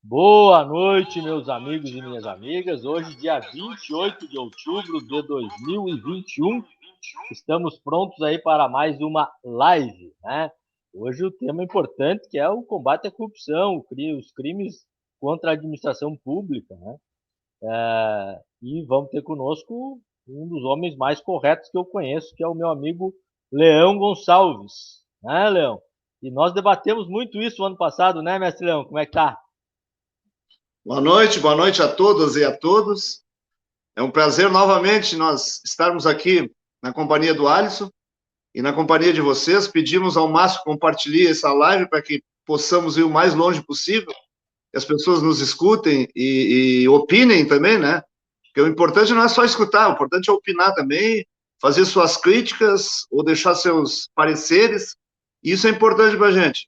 Boa noite, meus amigos e minhas amigas. Hoje, dia 28 de outubro de 2021, estamos prontos aí para mais uma live, né? Hoje o tema importante que é o combate à corrupção, os crimes contra a administração pública, né? E vamos ter conosco um dos homens mais corretos que eu conheço, que é o meu amigo Leão Gonçalves, né, Leão? E nós debatemos muito isso ano passado, né, mestre Leão? Como é que tá? Boa noite a todas e a todos. É um prazer novamente nós estarmos aqui na companhia do Alisson e na companhia de vocês. Pedimos ao Márcio compartilhar essa live para que possamos ir o mais longe possível, que as pessoas nos escutem e opinem também, né? Porque o importante não é só escutar, o importante é opinar também, fazer suas críticas ou deixar seus pareceres. Isso é importante para a gente.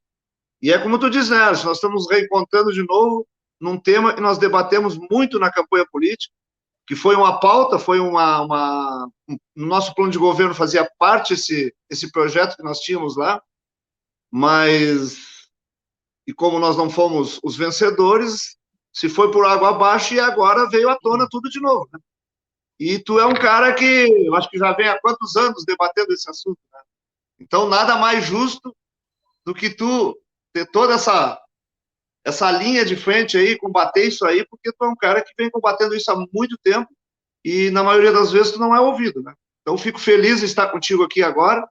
E é como tu diz, né, Alisson, nós estamos reencontrando de novo num tema que nós debatemos muito na campanha política, que foi uma pauta, foi no nosso plano de governo fazia parte esse projeto que nós tínhamos lá, mas e como nós não fomos os vencedores, se foi por água abaixo e agora veio à tona tudo de novo, né? E tu é um cara que eu acho que já vem há quantos anos debatendo esse assunto, né? Então nada mais justo do que tu ter toda essa linha de frente aí, combater isso aí, porque tu é um cara que vem combatendo isso há muito tempo e na maioria das vezes tu não é ouvido, né? Então fico feliz de estar contigo aqui agora,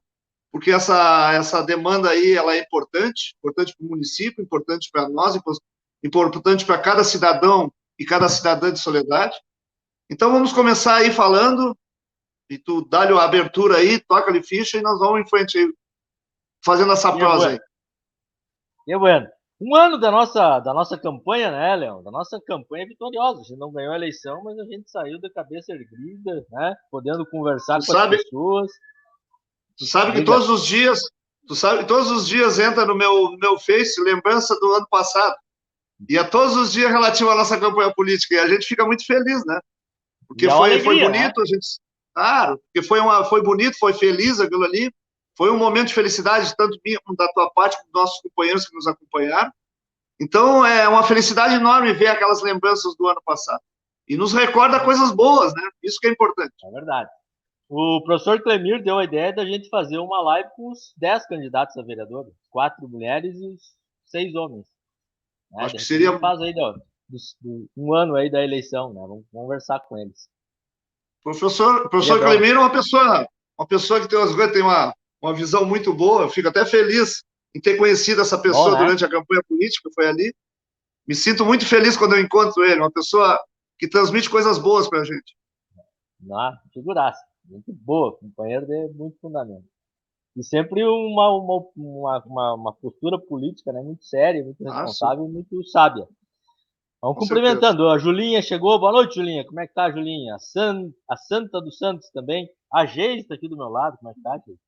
porque essa demanda aí ela é importante para o município, importante para nós, importante para cada cidadão e cada cidadã de Soledade. Então vamos começar aí falando e tu dá-lhe a abertura aí, toca-lhe ficha e nós vamos em frente aí, fazendo essa Que prosa bueno. aí. Que bueno. Um ano da nossa campanha, né, Leão? Da nossa campanha vitoriosa. A gente não ganhou a eleição, mas a gente saiu da cabeça erguida, né? Podendo conversar Tu com as sabe, pessoas. Tu sabe que Diga. todos os dias entra no meu Face lembrança do ano passado. E é todos os dias relativo à nossa campanha política. E a gente fica muito feliz, né? E Porque é uma foi alegria, né? bonito, a gente. Claro, porque foi bonito, foi feliz aquilo ali. Foi um momento de felicidade, tanto minha como da tua parte, com nossos companheiros que nos acompanharam. Então, é uma felicidade enorme ver aquelas lembranças do ano passado. E nos recorda coisas boas, né? Isso que é importante. É verdade. O professor Clemir deu a ideia da gente fazer uma live com os 10 candidatos a vereador, 4 mulheres e os 6 homens. Né? Acho De que repente a seria. gente faz aí um ano aí da eleição, né? Vamos conversar com eles. Seria Professor bom. Clemir é uma pessoa que tem uma visão muito boa. Eu fico até feliz em ter conhecido essa Bom, pessoa né? durante a campanha política, foi ali. Me sinto muito feliz quando eu encontro ele, uma pessoa que transmite coisas boas para a gente. Figuraça. Muito boa, companheiro de muito fundamento. E sempre uma postura política, né? Muito séria, muito Ah, sim, responsável e muito sábia. Vamos com certeza. cumprimentando. A Julinha chegou. Boa noite, Julinha. Como é que tá, Julinha? A Santa dos Santos também. A Geis está aqui do meu lado. Como é que tá, Geis?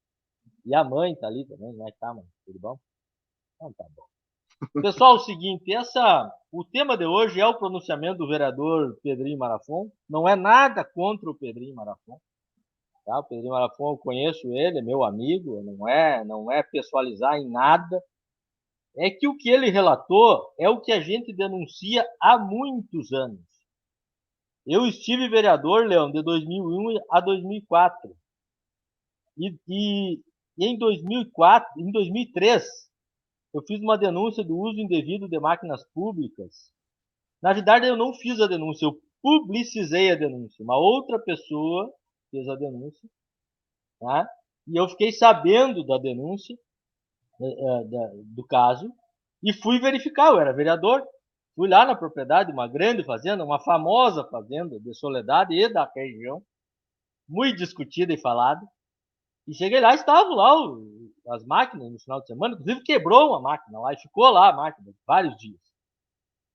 E a mãe tá ali também. Como é que tá, mãe? Tudo bom? Então tá bom. Pessoal, é o seguinte, o tema de hoje é o pronunciamento do vereador Pedrinho Marafon. Não é nada contra o Pedrinho Marafon. Tá? O Pedrinho Marafon, eu conheço ele, é meu amigo, não é pessoalizar em nada. É que o que ele relatou é o que a gente denuncia há muitos anos. Eu estive vereador, Leão, de 2001 a 2004. E em 2004, em 2003, eu fiz uma denúncia do uso indevido de máquinas públicas. Na verdade, eu não fiz a denúncia, eu publicizei a denúncia. Uma outra pessoa fez a denúncia, tá? E eu fiquei sabendo da denúncia, do caso, e fui verificar. Eu era vereador, fui lá na propriedade, uma grande fazenda, uma famosa fazenda de Soledade e da região, muito discutida e falada. E cheguei lá, estavam lá as máquinas no final de semana, inclusive quebrou uma máquina lá e ficou lá a máquina vários dias.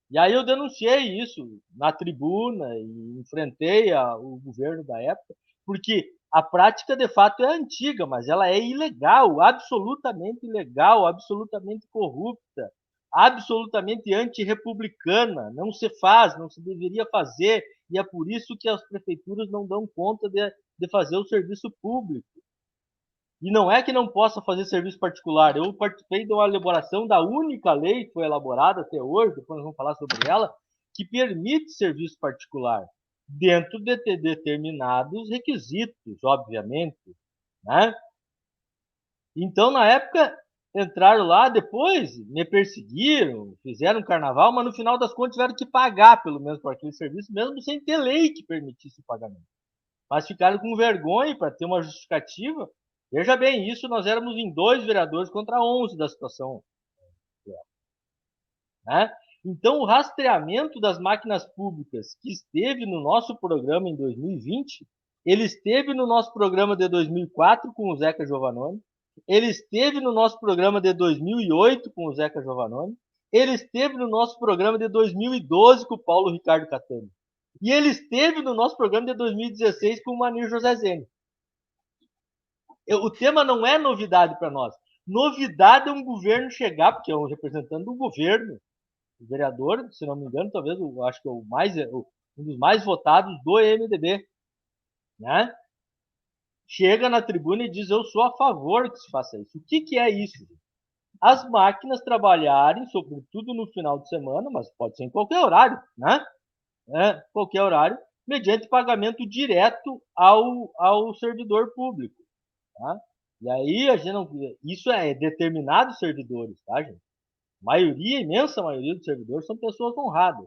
E aí eu denunciei isso na tribuna e enfrentei o governo da época, porque a prática de fato é antiga, mas ela é ilegal, absolutamente ilegal, absolutamente corrupta, absolutamente antirrepublicana. Não se faz, não se deveria fazer, e é por isso que as prefeituras não dão conta de fazer o serviço público. E não é que não possa fazer serviço particular. Eu participei de uma elaboração da única lei que foi elaborada até hoje, depois nós vamos falar sobre ela, que permite serviço particular, dentro de determinados requisitos, obviamente. Né? Então, na época, entraram lá, depois me perseguiram, fizeram um carnaval, mas no final das contas tiveram que pagar, pelo menos, por aquele serviço, mesmo sem ter lei que permitisse o pagamento. Mas ficaram com vergonha para ter uma justificativa. Veja bem, isso nós éramos em 2 vereadores contra 11 da situação. Né? Então, o rastreamento das máquinas públicas que esteve no nosso programa em 2020, ele esteve no nosso programa de 2004 com o Zeca Giovannone, ele esteve no nosso programa de 2008 com o Zeca Giovannone, ele esteve no nosso programa de 2012 com o Paulo Ricardo Catani. E ele esteve no nosso programa de 2016 com o Manir José Zene. O tema não é novidade para nós. Novidade é um governo chegar, porque é um representante do governo, o vereador, se não me engano, talvez, eu acho que é um dos mais votados do MDB, né? Chega na tribuna e diz: eu sou a favor que se faça isso. O que é isso? As máquinas trabalharem, sobretudo no final de semana, mas pode ser em qualquer horário, né? Qualquer horário, mediante pagamento direto ao servidor público. Tá? E aí, a gente não, isso é determinados servidores, tá, gente? Maioria, imensa maioria dos servidores são pessoas honradas.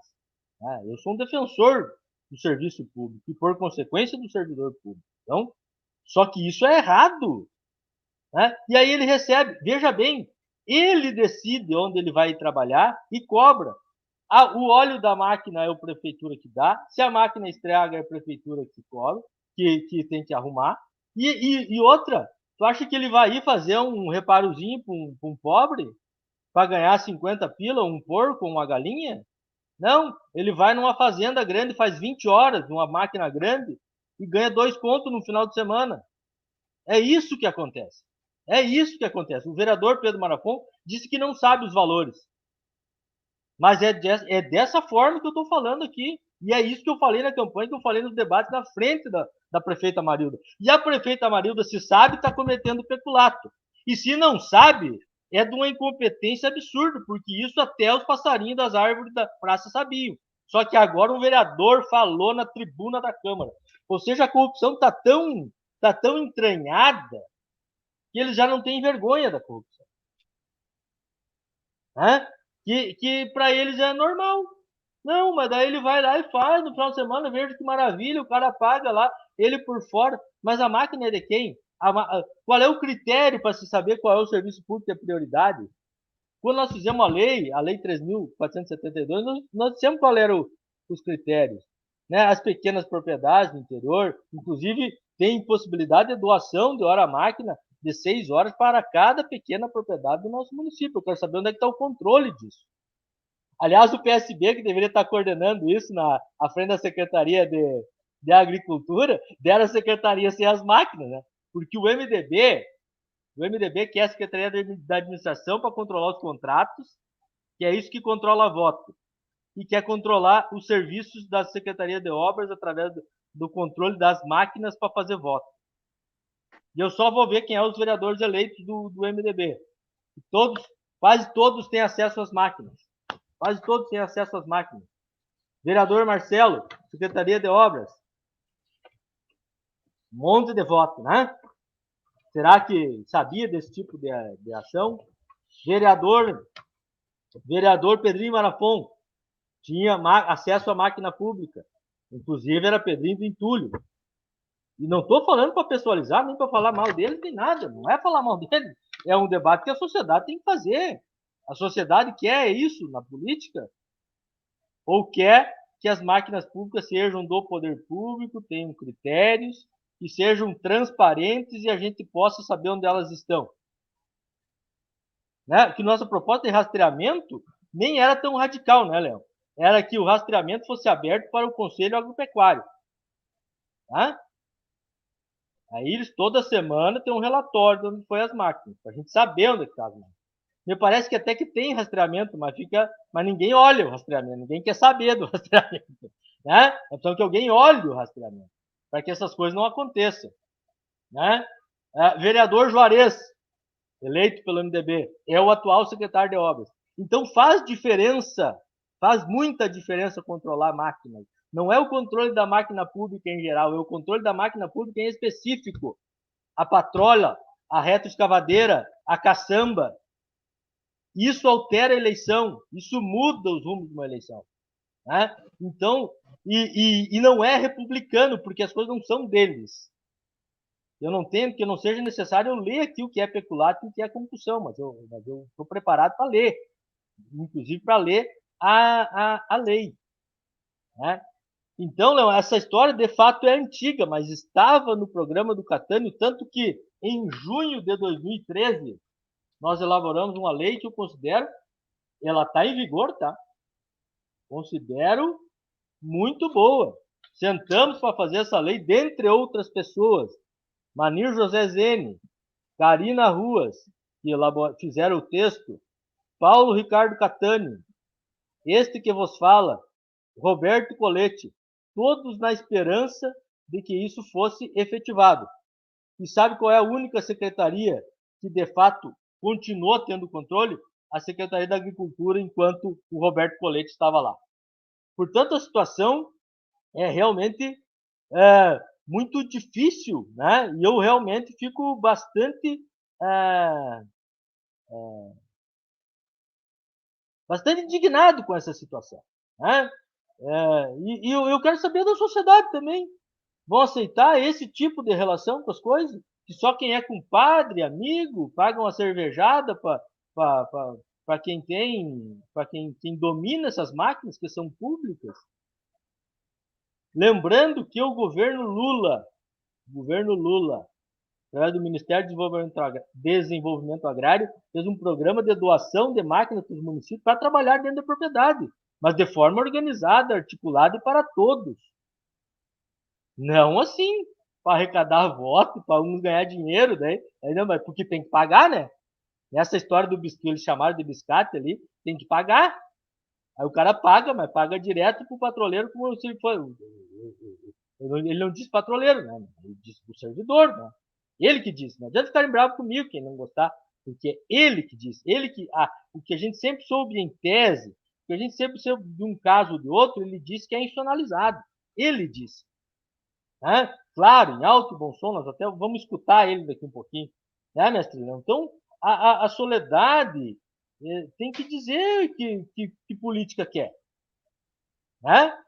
Né? Eu sou um defensor do serviço público e, por consequência, do servidor público. Então, só que isso é errado. Né? E aí ele recebe, veja bem, ele decide onde ele vai trabalhar e cobra. O óleo da máquina é a prefeitura que dá, se a máquina estraga é a prefeitura que cobra, que tem que arrumar. E outra, tu acha que ele vai ir fazer um reparozinho para um pobre para ganhar 50 pila, um porco, uma galinha? Não, ele vai numa fazenda grande, faz 20 horas numa máquina grande e ganha 2 contos no final de semana. É isso que acontece. É isso que acontece. O vereador Pedro Marafon disse que não sabe os valores. Mas é dessa forma que eu estou falando aqui. E é isso que eu falei na campanha, que eu falei nos debates na frente da prefeita Marilda. E a prefeita Marilda, se sabe, está cometendo peculato. E se não sabe, é de uma incompetência absurda, porque isso até os passarinhos das árvores da praça sabiam. Só que agora um vereador falou na tribuna da Câmara. Ou seja, a corrupção está tão entranhada que eles já não têm vergonha da corrupção. Né? Que para eles é normal. Não, mas daí ele vai lá e faz no final de semana, veja que maravilha, o cara paga lá, ele por fora. Mas a máquina é de quem? Qual é o critério para se saber qual é o serviço público que é prioridade? Quando nós fizemos a lei 3.472, nós dissemos qual eram os critérios. Né? As pequenas propriedades no interior, inclusive, tem possibilidade de doação de hora-máquina de 6 horas para cada pequena propriedade do nosso município. Eu quero saber onde é que está o controle disso. Aliás, o PSB, que deveria estar coordenando isso à frente da Secretaria de Agricultura, deram a secretaria sem as máquinas, né? Porque o MDB quer a Secretaria da Administração para controlar os contratos, que é isso que controla a voto, e quer controlar os serviços da Secretaria de Obras através do controle das máquinas para fazer voto. E eu só vou ver quem é os vereadores eleitos do MDB. Quase todos têm acesso às máquinas. Quase todos têm acesso às máquinas. Vereador Marcelo, Secretaria de Obras. Um monte de voto, né? Será que sabia desse tipo de ação? Vereador Pedrinho Marafon tinha acesso à máquina pública. Inclusive era Pedrinho do Entulho. E não estou falando para pessoalizar, nem para falar mal dele, nem nada. Não é falar mal dele. É um debate que a sociedade tem que fazer. A sociedade quer isso na política? Ou quer que as máquinas públicas sejam do poder público, tenham critérios, e sejam transparentes e a gente possa saber onde elas estão? Né? Que nossa proposta de rastreamento nem era tão radical, né, Léo? Era que o rastreamento fosse aberto para o Conselho Agropecuário. Tá? Aí eles toda semana tem um relatório de onde foi as máquinas, para a gente saber onde está as máquinas. Me parece que até que tem rastreamento, mas ninguém olha o rastreamento, ninguém quer saber do rastreamento. Né? Então que alguém olhe o rastreamento, para que essas coisas não aconteçam. Né? Vereador Juarez, eleito pelo MDB, é o atual secretário de obras. Então faz diferença, faz muita diferença controlar máquinas. Não é o controle da máquina pública em geral, é o controle da máquina pública em específico. A patrola, a retroescavadeira, a caçamba. Isso altera a eleição, isso muda os rumos de uma eleição. Né? Então, e não é republicano, porque as coisas não são deles. Eu não tenho, que não seja necessário eu ler aqui o que é peculato e o que é concussão, mas eu estou preparado para ler, inclusive para ler a lei. Né? Então, Leão, essa história de fato é antiga, mas estava no programa do Catânio, tanto que em junho de 2013 nós elaboramos uma lei que eu considero, ela está em vigor, tá? Considero muito boa. Sentamos para fazer essa lei, dentre outras pessoas. Manir José Zene, Karina Ruas, que fizeram o texto, Paulo Ricardo Catânio, este que vos fala, Roberto Colete, todos na esperança de que isso fosse efetivado. E sabe qual é a única secretaria que, de fato, continuou tendo controle? A Secretaria da Agricultura, enquanto o Roberto Colete estava lá. Portanto, a situação é realmente muito difícil, né? E eu realmente fico bastante indignado com essa situação, né? E eu quero saber da sociedade também. Vão aceitar esse tipo de relação com as coisas? Que só quem é compadre, amigo, paga uma cervejada para quem tem, para quem domina essas máquinas que são públicas? Lembrando que o governo Lula, através do Ministério de Desenvolvimento Agrário, fez um programa de doação de máquinas para os municípios para trabalhar dentro da propriedade, mas de forma organizada, articulada e para todos. Não assim, para arrecadar voto, para uns ganhar dinheiro, daí não, mas porque tem que pagar, né? Nessa história do biscoito, eles chamaram de biscate ali, tem que pagar. Aí o cara paga, mas paga direto para o patroleiro, como se for. Ele não disse patroleiro, né? Ele disse para o servidor, né? Ele que disse. Não adianta ficarem bravos comigo, quem não gostar, porque é ele que disse. O que a gente sempre soube em tese, o que a gente sempre soube de um caso ou de outro, ele disse que é institucionalizado. Ele disse. Né? Claro, em alto e bom som, nós até vamos escutar ele daqui um pouquinho, né, mestre? Então, a Soledade tem que dizer que política quer. Né?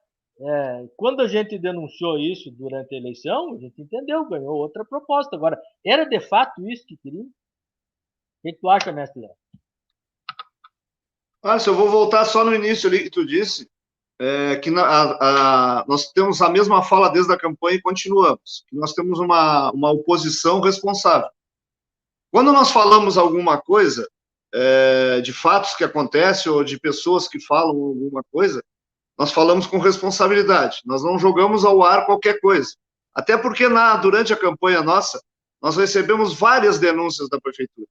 Quando a gente denunciou isso durante a eleição, a gente entendeu, ganhou outra proposta. Agora, era de fato isso que queria? O que tu acha, mestre Léo? Se eu vou voltar só no início ali que tu disse, que nós temos a mesma fala desde a campanha e continuamos, que nós temos uma oposição responsável. Quando nós falamos alguma coisa, de fatos que acontecem ou de pessoas que falam alguma coisa, nós falamos com responsabilidade, nós não jogamos ao ar qualquer coisa. Até porque durante a campanha nossa, nós recebemos várias denúncias da prefeitura.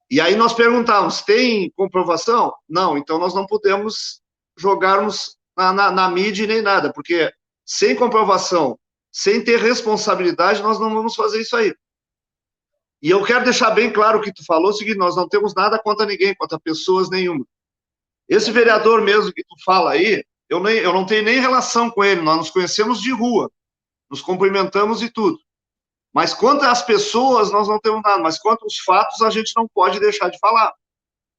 E aí nós perguntávamos, tem comprovação? Não, então nós não podemos jogarmos na mídia nem nada, porque sem comprovação, sem ter responsabilidade, nós não vamos fazer isso aí. E eu quero deixar bem claro o que tu falou, o seguinte, nós não temos nada contra ninguém, contra pessoas nenhuma. Esse vereador mesmo que tu fala aí, eu não tenho nem relação com ele, nós nos conhecemos de rua, nos cumprimentamos e tudo. Mas quanto às pessoas, nós não temos nada, mas quanto aos fatos, a gente não pode deixar de falar.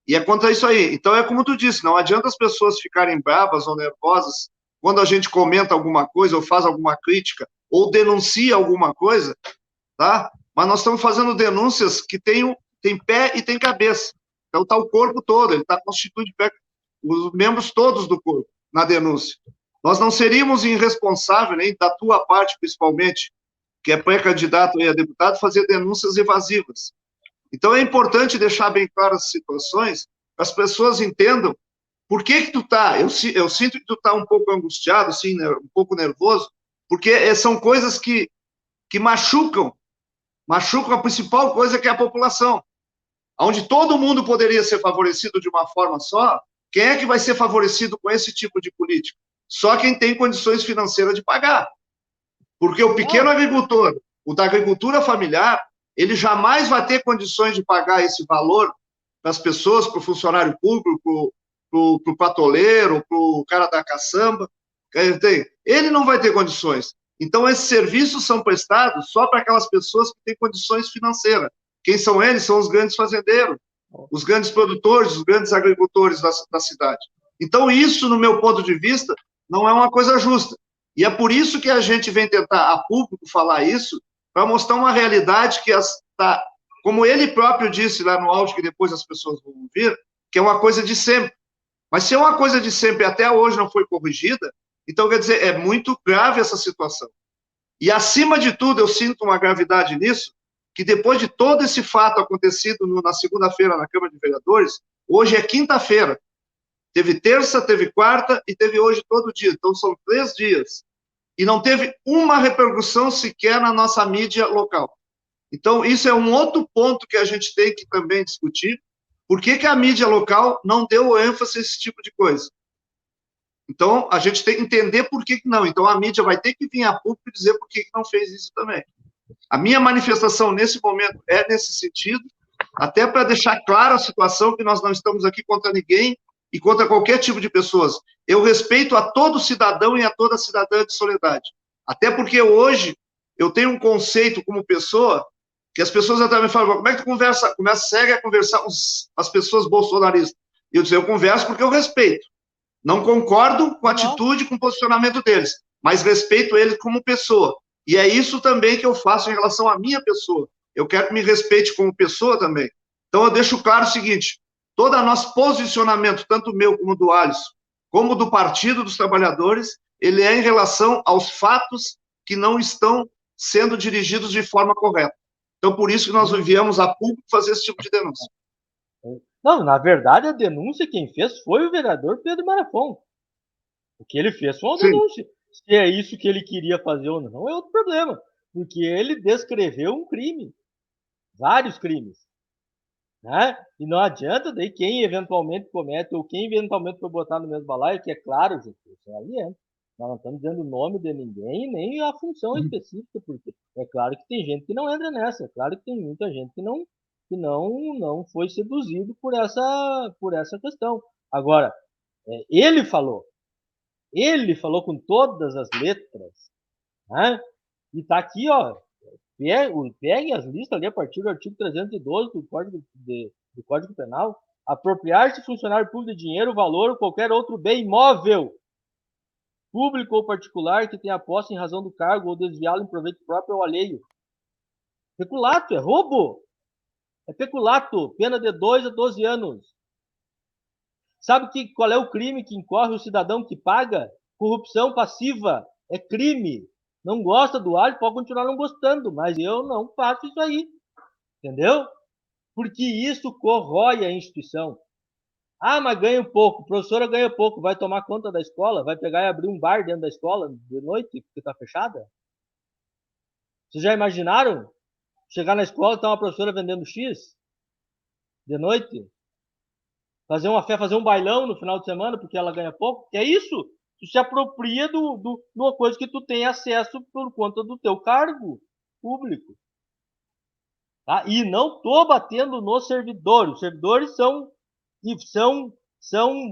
E é contra isso aí. Então, é como tu disse, não adianta as pessoas ficarem bravas ou nervosas quando a gente comenta alguma coisa, ou faz alguma crítica, ou denuncia alguma coisa, tá? Mas nós estamos fazendo denúncias que tem pé e tem cabeça. Então, está o corpo todo, ele está constituído de pé, os membros todos do corpo na denúncia. Nós não seríamos irresponsáveis, nem da tua parte, principalmente, que é pré-candidato a deputado, fazer denúncias evasivas. Então, é importante deixar bem claras as situações, para as pessoas entendam por que tu tá. Eu sinto que tu tá um pouco angustiado, assim, né, um pouco nervoso, porque são coisas que machucam a principal coisa, que é a população. Onde todo mundo poderia ser favorecido de uma forma só, quem é que vai ser favorecido com esse tipo de política? Só quem tem condições financeiras de pagar. Porque o pequeno agricultor, o da agricultura familiar, ele jamais vai ter condições de pagar esse valor para as pessoas, para o funcionário público, para o patoleiro, para o cara da caçamba. Ele não vai ter condições. Então, esses serviços são prestados só para aquelas pessoas que têm condições financeiras. Quem são eles? São os grandes fazendeiros, os grandes produtores, os grandes agricultores da cidade. Então, isso, no meu ponto de vista, não é uma coisa justa. E é por isso que a gente vem tentar, a público, falar isso, para mostrar uma realidade que está, como ele próprio disse lá no áudio, que depois as pessoas vão ouvir, que é uma coisa de sempre. Mas se é uma coisa de sempre e até hoje não foi corrigida, então, quer dizer, é muito grave essa situação. E, acima de tudo, eu sinto uma gravidade nisso, que depois de todo esse fato acontecido na segunda-feira na Câmara de Vereadores, hoje é quinta-feira. Teve terça, teve quarta e teve hoje todo dia. Então, são 3 dias. E não teve uma repercussão sequer na nossa mídia local. Então, isso é um outro ponto que a gente tem que também discutir. Por que a mídia local não deu ênfase a esse tipo de coisa? Então, a gente tem que entender por que não. Então, a mídia vai ter que vir a público e dizer por que não fez isso também. A minha manifestação, nesse momento, é nesse sentido, até para deixar clara a situação que nós não estamos aqui contra ninguém e contra qualquer tipo de pessoas. Eu respeito a todo cidadão e a toda cidadã de Soledade. Até porque hoje eu tenho um conceito como pessoa que as pessoas até me falam, como é que tu segue a conversar com as pessoas bolsonaristas? Eu converso porque eu respeito. Não concordo com a atitude, com o posicionamento deles, mas respeito eles como pessoa. E é isso também que eu faço em relação à minha pessoa. Eu quero que me respeite como pessoa também. Então, eu deixo claro o seguinte, todo o nosso posicionamento, tanto meu como do Alisson, como do Partido dos Trabalhadores, ele é em relação aos fatos que não estão sendo dirigidos de forma correta. Então, por isso que nós viemos a público fazer esse tipo de denúncia. Não, na verdade, a denúncia quem fez foi o vereador Pedro Marafon. O que ele fez foi uma denúncia. Se é isso que ele queria fazer ou não, é outro problema. Porque ele descreveu um crime. Vários crimes. Né? E não adianta daí quem eventualmente comete ou quem eventualmente foi botar no mesmo balaio, que é claro, gente, isso aí é. Nós não estamos dizendo o nome de ninguém nem a função específica, porque é claro que tem gente que não entra nessa, é claro que tem muita gente que não foi seduzido por essa questão. Agora, ele falou com todas as letras, né? E está aqui, ó, pegue as listas ali a partir do artigo 312 do Código Penal, apropriar-se de funcionário público de dinheiro, valor ou qualquer outro bem imóvel, público ou particular, que tenha posse em razão do cargo ou desviá-lo em proveito próprio ou alheio. Peculato, é roubo. É peculato, pena de 2 a 12 anos. Sabe qual é o crime que incorre o cidadão que paga? Corrupção passiva. É crime. Não gosta do alho, pode continuar não gostando, mas eu não faço isso aí. Entendeu? Porque isso corrói a instituição. Ah, mas ganha pouco, professora ganha pouco, vai tomar conta da escola, vai pegar e abrir um bar dentro da escola de noite, porque está fechada? Vocês já imaginaram? Chegar na escola e tá uma professora vendendo X de noite? Fazer um bailão no final de semana porque ela ganha pouco? Que é isso? Tu se apropria de uma coisa que tu tem acesso por conta do teu cargo público. Tá? E não tô batendo nos servidores. Os servidores são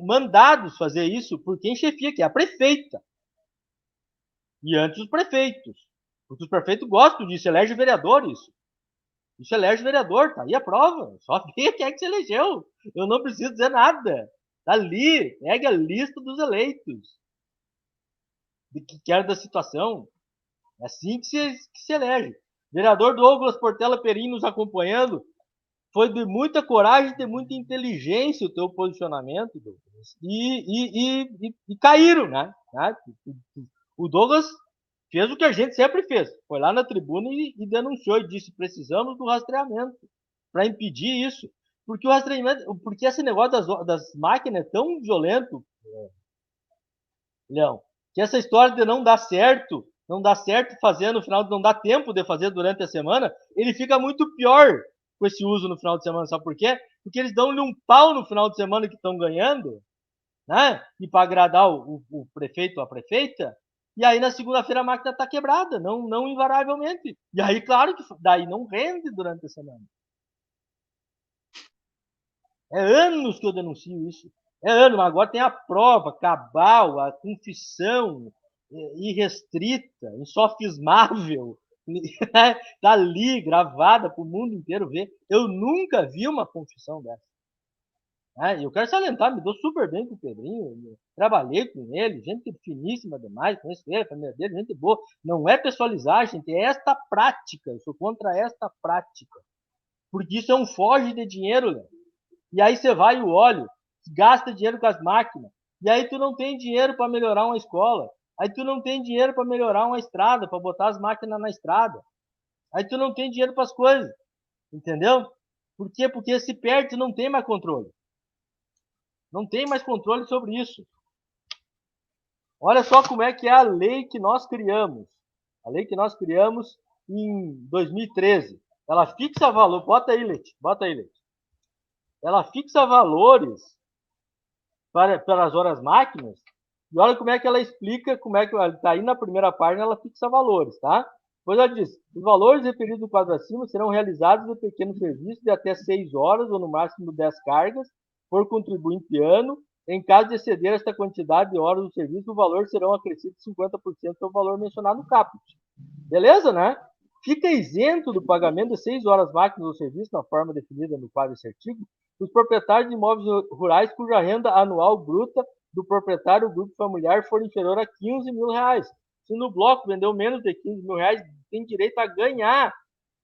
mandados fazer isso por quem chefia, que é a prefeita. E antes os prefeitos. Porque os prefeitos gostam disso, elege vereador isso. Isso elege vereador, tá aí a prova. Só vê quem é que se elegeu. Eu não preciso dizer nada. Tá ali, pega a lista dos eleitos. De que quer da situação. É assim que se elege. Vereador Douglas Portela Perim nos acompanhando. Foi de muita coragem, de muita inteligência o teu posicionamento, Douglas. E caíram, né? O Douglas fez o que a gente sempre fez. Foi lá na tribuna e denunciou e disse: precisamos do rastreamento para impedir isso. Porque o rastreamento, porque esse negócio das máquinas é tão violento, Leão, que essa história de não dar certo fazer no final, não dá tempo de fazer durante a semana, ele fica muito pior com esse uso no final de semana. Sabe por quê? Porque eles dão-lhe um pau no final de semana que estão ganhando, né? E para agradar o prefeito ou a prefeita, E aí na segunda-feira a máquina está quebrada, não invariavelmente. E aí, claro que daí não rende durante a semana. É anos que eu denuncio isso. É anos, mas agora tem a prova cabal, a confissão irrestrita, insofismável, está ali gravada para o mundo inteiro ver. Eu nunca vi uma confissão dessa. Eu quero salientar, me dou super bem com o Pedrinho, trabalhei com ele, gente finíssima demais, conheço ele, a família dele, gente boa. Não é pessoalizar, gente, é esta prática, eu sou contra esta prática. Porque isso é um foge de dinheiro, né? E aí você vai e o óleo, gasta dinheiro com as máquinas, e aí tu não tem dinheiro para melhorar uma escola, aí tu não tem dinheiro para melhorar uma estrada, para botar as máquinas na estrada, aí tu não tem dinheiro para as coisas, entendeu? Por quê? Porque se perde, tu não tem mais controle. Não tem mais controle sobre isso. Olha só como é que é a lei que nós criamos. A lei que nós criamos em 2013. Ela fixa valor. Bota aí, Leite. Bota aí, Leite. Ela fixa valores para as horas máquinas. E olha como é que ela explica, como é que está aí na primeira página, ela fixa valores, tá? Depois ela diz, os valores referidos no quadro acima serão realizados em pequeno serviço de até 6 horas ou no máximo 10 cargas por contribuinte ano. Em caso de exceder esta quantidade de horas do serviço, o valor serão acrescidos 50% do valor mencionado no caput. Beleza, né? Fica isento do pagamento de 6 horas máquinas ou serviço na forma definida no quadro desse artigo os proprietários de imóveis rurais cuja renda anual bruta do proprietário do grupo familiar for inferior a 15 mil reais. Se no bloco vendeu menos de 15 mil reais, tem direito a ganhar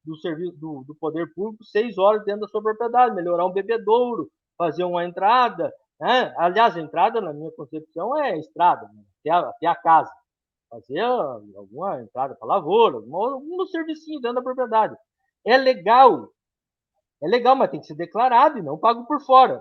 do serviço do poder público 6 horas dentro da sua propriedade, melhorar um bebedouro, fazer uma entrada, né? Aliás, a entrada, na minha concepção, é estrada, né? até a casa. Fazer alguma entrada para lavoura, algum servicinho dentro da propriedade. É legal, mas tem que ser declarado e não pago por fora.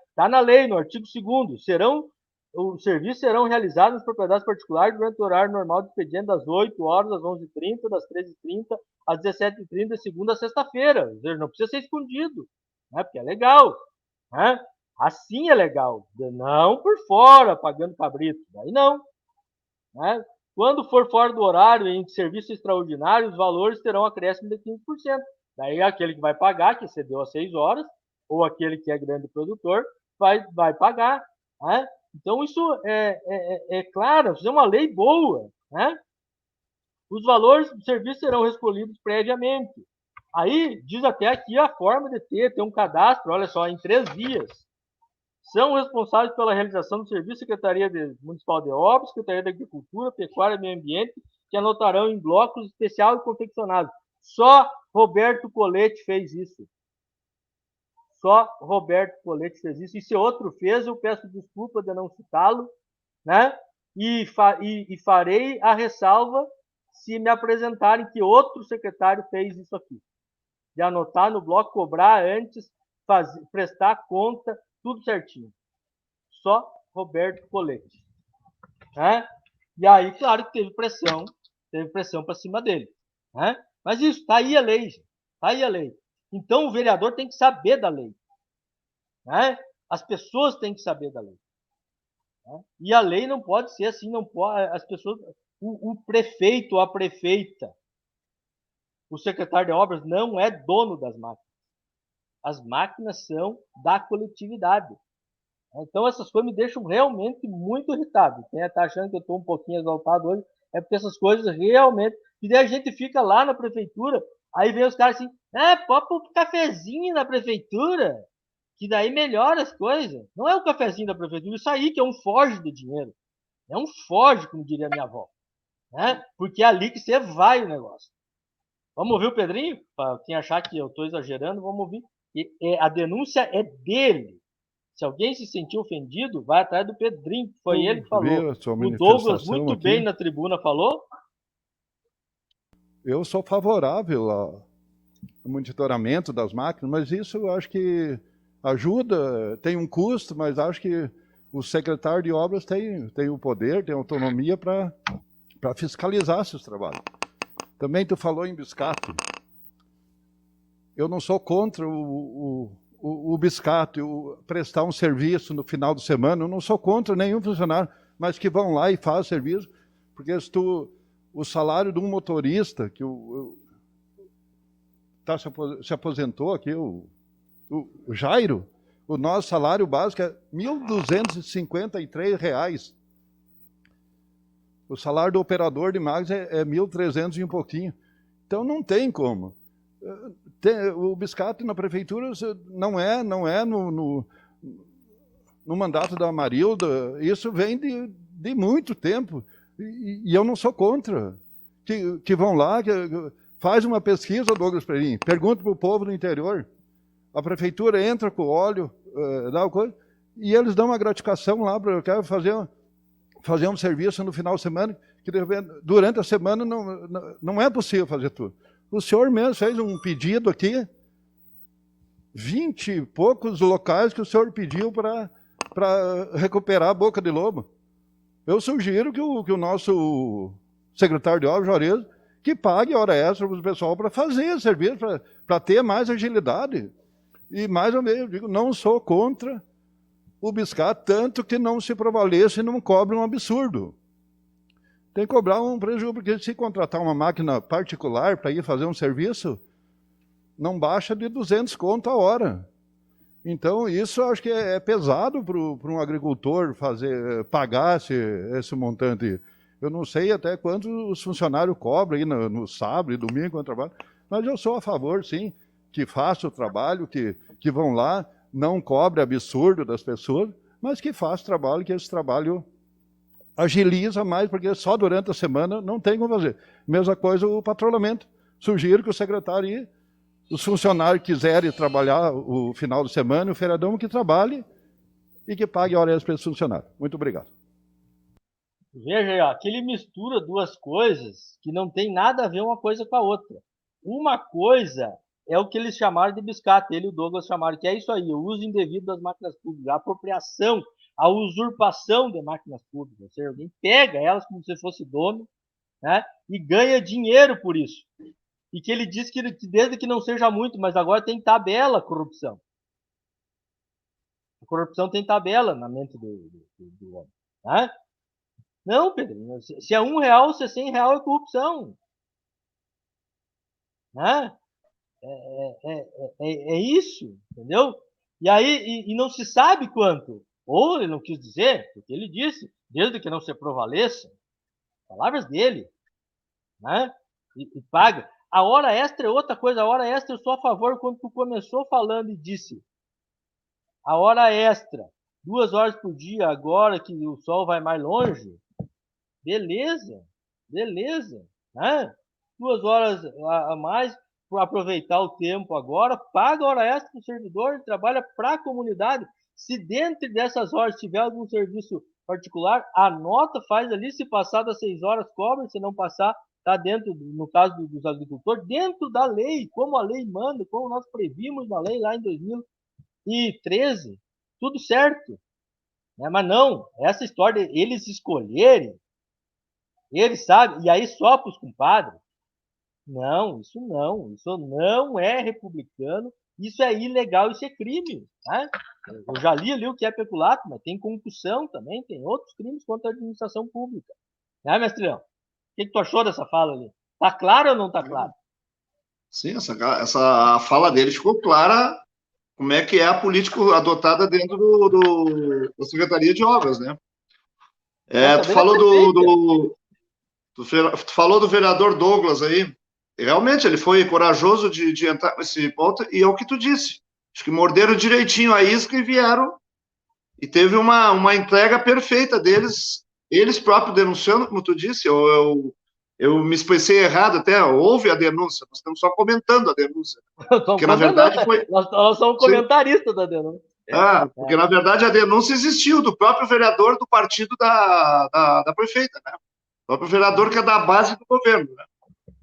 Está na lei, no artigo 2º, os serviços serão realizados nas propriedades particulares durante o horário normal de expediente das 8 horas às 11h30, das 13h30 às 17h30, de segunda a sexta-feira. Não precisa ser escondido, porque é legal. Assim é legal, não por fora, pagando cabrito. Daí não. Quando for fora do horário em serviço extraordinário, os valores terão acréscimo de 15%. Daí aquele que vai pagar, que excedeu as 6 horas, ou aquele que é grande produtor, vai pagar. Então, isso é claro, isso é uma lei boa. Os valores do serviço serão recolhidos previamente. Aí, diz até aqui a forma de ter um cadastro, olha só, em 3 vias. São responsáveis pela realização do serviço Secretaria Municipal de Obras, Secretaria da Agricultura, Pecuária e Meio Ambiente, que anotarão em blocos especial e confeccionados. Só Roberto Colete fez isso. Só Roberto Colete fez isso. E se outro fez, eu peço desculpa de não citá-lo, né? E farei a ressalva se me apresentarem que outro secretário fez isso aqui. De anotar no bloco, cobrar antes, prestar conta, tudo certinho. Só Roberto Colete. E aí, claro que teve pressão para cima dele. Mas isso, está aí a lei. Está aí a lei. Então, o vereador tem que saber da lei. As pessoas têm que saber da lei. E a lei não pode ser assim, não pode. As pessoas, o prefeito, a prefeita, o secretário de obras não é dono das máquinas. As máquinas são da coletividade. Então, essas coisas me deixam realmente muito irritado. Quem está achando que eu estou um pouquinho exaltado hoje, é porque essas coisas realmente... E daí a gente fica lá na prefeitura, aí vem os caras assim, pode pôr um cafezinho na prefeitura, que daí melhora as coisas. Não é o cafezinho da prefeitura, isso aí que é um foge de dinheiro. É um foge, como diria minha avó. Porque é ali que você vai o negócio. Vamos ouvir o Pedrinho? Para quem achar que eu estou exagerando, vamos ouvir. A denúncia é dele. Se alguém se sentiu ofendido, vai atrás do Pedrinho, que foi ele que falou. O Douglas, muito aqui. Bem na tribuna, falou. Eu sou favorável ao monitoramento das máquinas, mas isso eu acho que ajuda, tem um custo, mas acho que o secretário de obras tem o poder, tem autonomia para fiscalizar esses trabalhos. Também tu falou em biscate. Eu não sou contra o biscate, prestar um serviço no final de semana, eu não sou contra nenhum funcionário, mas que vão lá e fazem serviço, Porque o salário de um motorista que se aposentou aqui, o Jairo, o nosso salário básico é R$ 1.253. O salário do operador de máquinas é 1.300 e um pouquinho. Então não tem como. O biscate na prefeitura não é no mandato da Marilda, isso vem de muito tempo. E eu não sou contra. Que vão lá, faz uma pesquisa, Douglas Perim, pergunta para o povo do interior. A prefeitura entra com óleo, dá uma coisa, e eles dão uma gratificação lá, eu quero fazer um serviço no final de semana, que durante a semana não é possível fazer tudo. O senhor mesmo fez um pedido aqui, 20 e poucos locais que o senhor pediu para recuperar a Boca de Lobo. Eu sugiro que o nosso secretário de obras, Juarez, que pague hora extra para o pessoal para fazer serviço, para ter mais agilidade. E, mais uma vez, eu digo, não sou contra o biscate, tanto que não se prevaleça e não cobre um absurdo. Tem que cobrar um prejuízo, porque se contratar uma máquina particular para ir fazer um serviço, não baixa de 200 conto a hora. Então, isso eu acho que é pesado para um agricultor pagar esse montante. Eu não sei até quanto os funcionários cobram aí no sábado e domingo quando trabalham, mas eu sou a favor, sim, que faça o trabalho, que vão lá, não cobre absurdo das pessoas, mas que faça o trabalho, que esse trabalho agiliza mais, porque só durante a semana não tem como fazer. Mesma coisa o patrulhamento. Sugiro que o secretário, os funcionários quiserem trabalhar o final de semana, o feriadão, que trabalhe e que pague hora extra para esse funcionário. Muito obrigado. Veja aí, ó, que ele mistura duas coisas que não tem nada a ver uma coisa com a outra. Uma coisa é o que eles chamaram de biscate, ele e o Douglas chamaram, que é isso aí, o uso indevido das máquinas públicas, a apropriação, a usurpação de máquinas públicas. Ou seja, alguém pega elas como se fosse dono, né, e ganha dinheiro por isso. E que ele diz que desde que não seja muito, mas agora tem tabela a corrupção. A corrupção tem tabela na mente do homem. Né? Não, Pedro, se é R$1, se é R$100 é corrupção. Né? É isso, entendeu? E aí e não se sabe quanto. Ou ele não quis dizer, porque ele disse, desde que não se prevaleça, palavras dele, né? E paga. A hora extra é outra coisa. A hora extra eu sou a favor quando tu começou falando e disse a hora extra, 2 horas por dia, agora que o sol vai mais longe, beleza, né? 2 horas a mais para aproveitar o tempo agora, paga a hora extra para o servidor, trabalha para a comunidade. Se dentro dessas horas tiver algum serviço particular, anota, faz ali, se passar das 6 horas, cobra, se não passar, está dentro, no caso dos agricultores, dentro da lei, como a lei manda, como nós previmos na lei lá em 2013, tudo certo. Né? Mas não, essa história de eles escolherem, eles sabem, e aí só para os compadres, não, isso não é republicano, isso é ilegal, isso é crime. Né? Eu já li ali o que é peculato, mas tem concussão também, tem outros crimes contra a administração pública. Né, mestrão? O que tu achou dessa fala ali? Tá claro ou não tá claro? Sim, essa fala dele ficou clara como é que é a política adotada dentro da Secretaria de Obras, né? Tu falou do vereador Douglas aí. Realmente, ele foi corajoso de entrar nesse ponto, e é o que tu disse. Acho que morderam direitinho a isca e vieram, e teve uma entrega perfeita deles, eles próprios denunciando, como tu disse. Eu me expressei errado até, houve a denúncia, nós estamos só comentando a denúncia. Porque, na verdade, foi... Nós somos comentaristas da denúncia. Porque, na verdade, a denúncia existiu do próprio vereador do partido da prefeita, né? O próprio vereador que é da base do governo, né?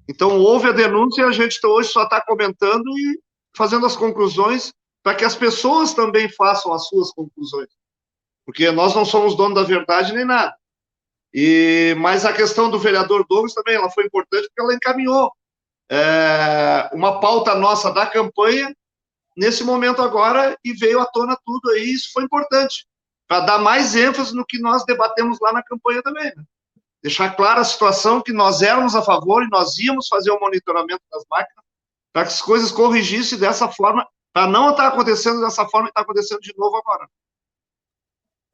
Então, houve a denúncia e a gente hoje só está comentando e fazendo as conclusões para que as pessoas também façam as suas conclusões. Porque nós não somos donos da verdade nem nada. Mas a questão do vereador Douglas também, ela foi importante porque ela encaminhou uma pauta nossa da campanha nesse momento agora e veio à tona tudo aí. Isso foi importante para dar mais ênfase no que nós debatemos lá na campanha também, né? deixar clara a situação que nós éramos a favor e nós íamos fazer o monitoramento das máquinas para que as coisas corrigissem dessa forma, para não estar acontecendo dessa forma que está acontecendo de novo agora.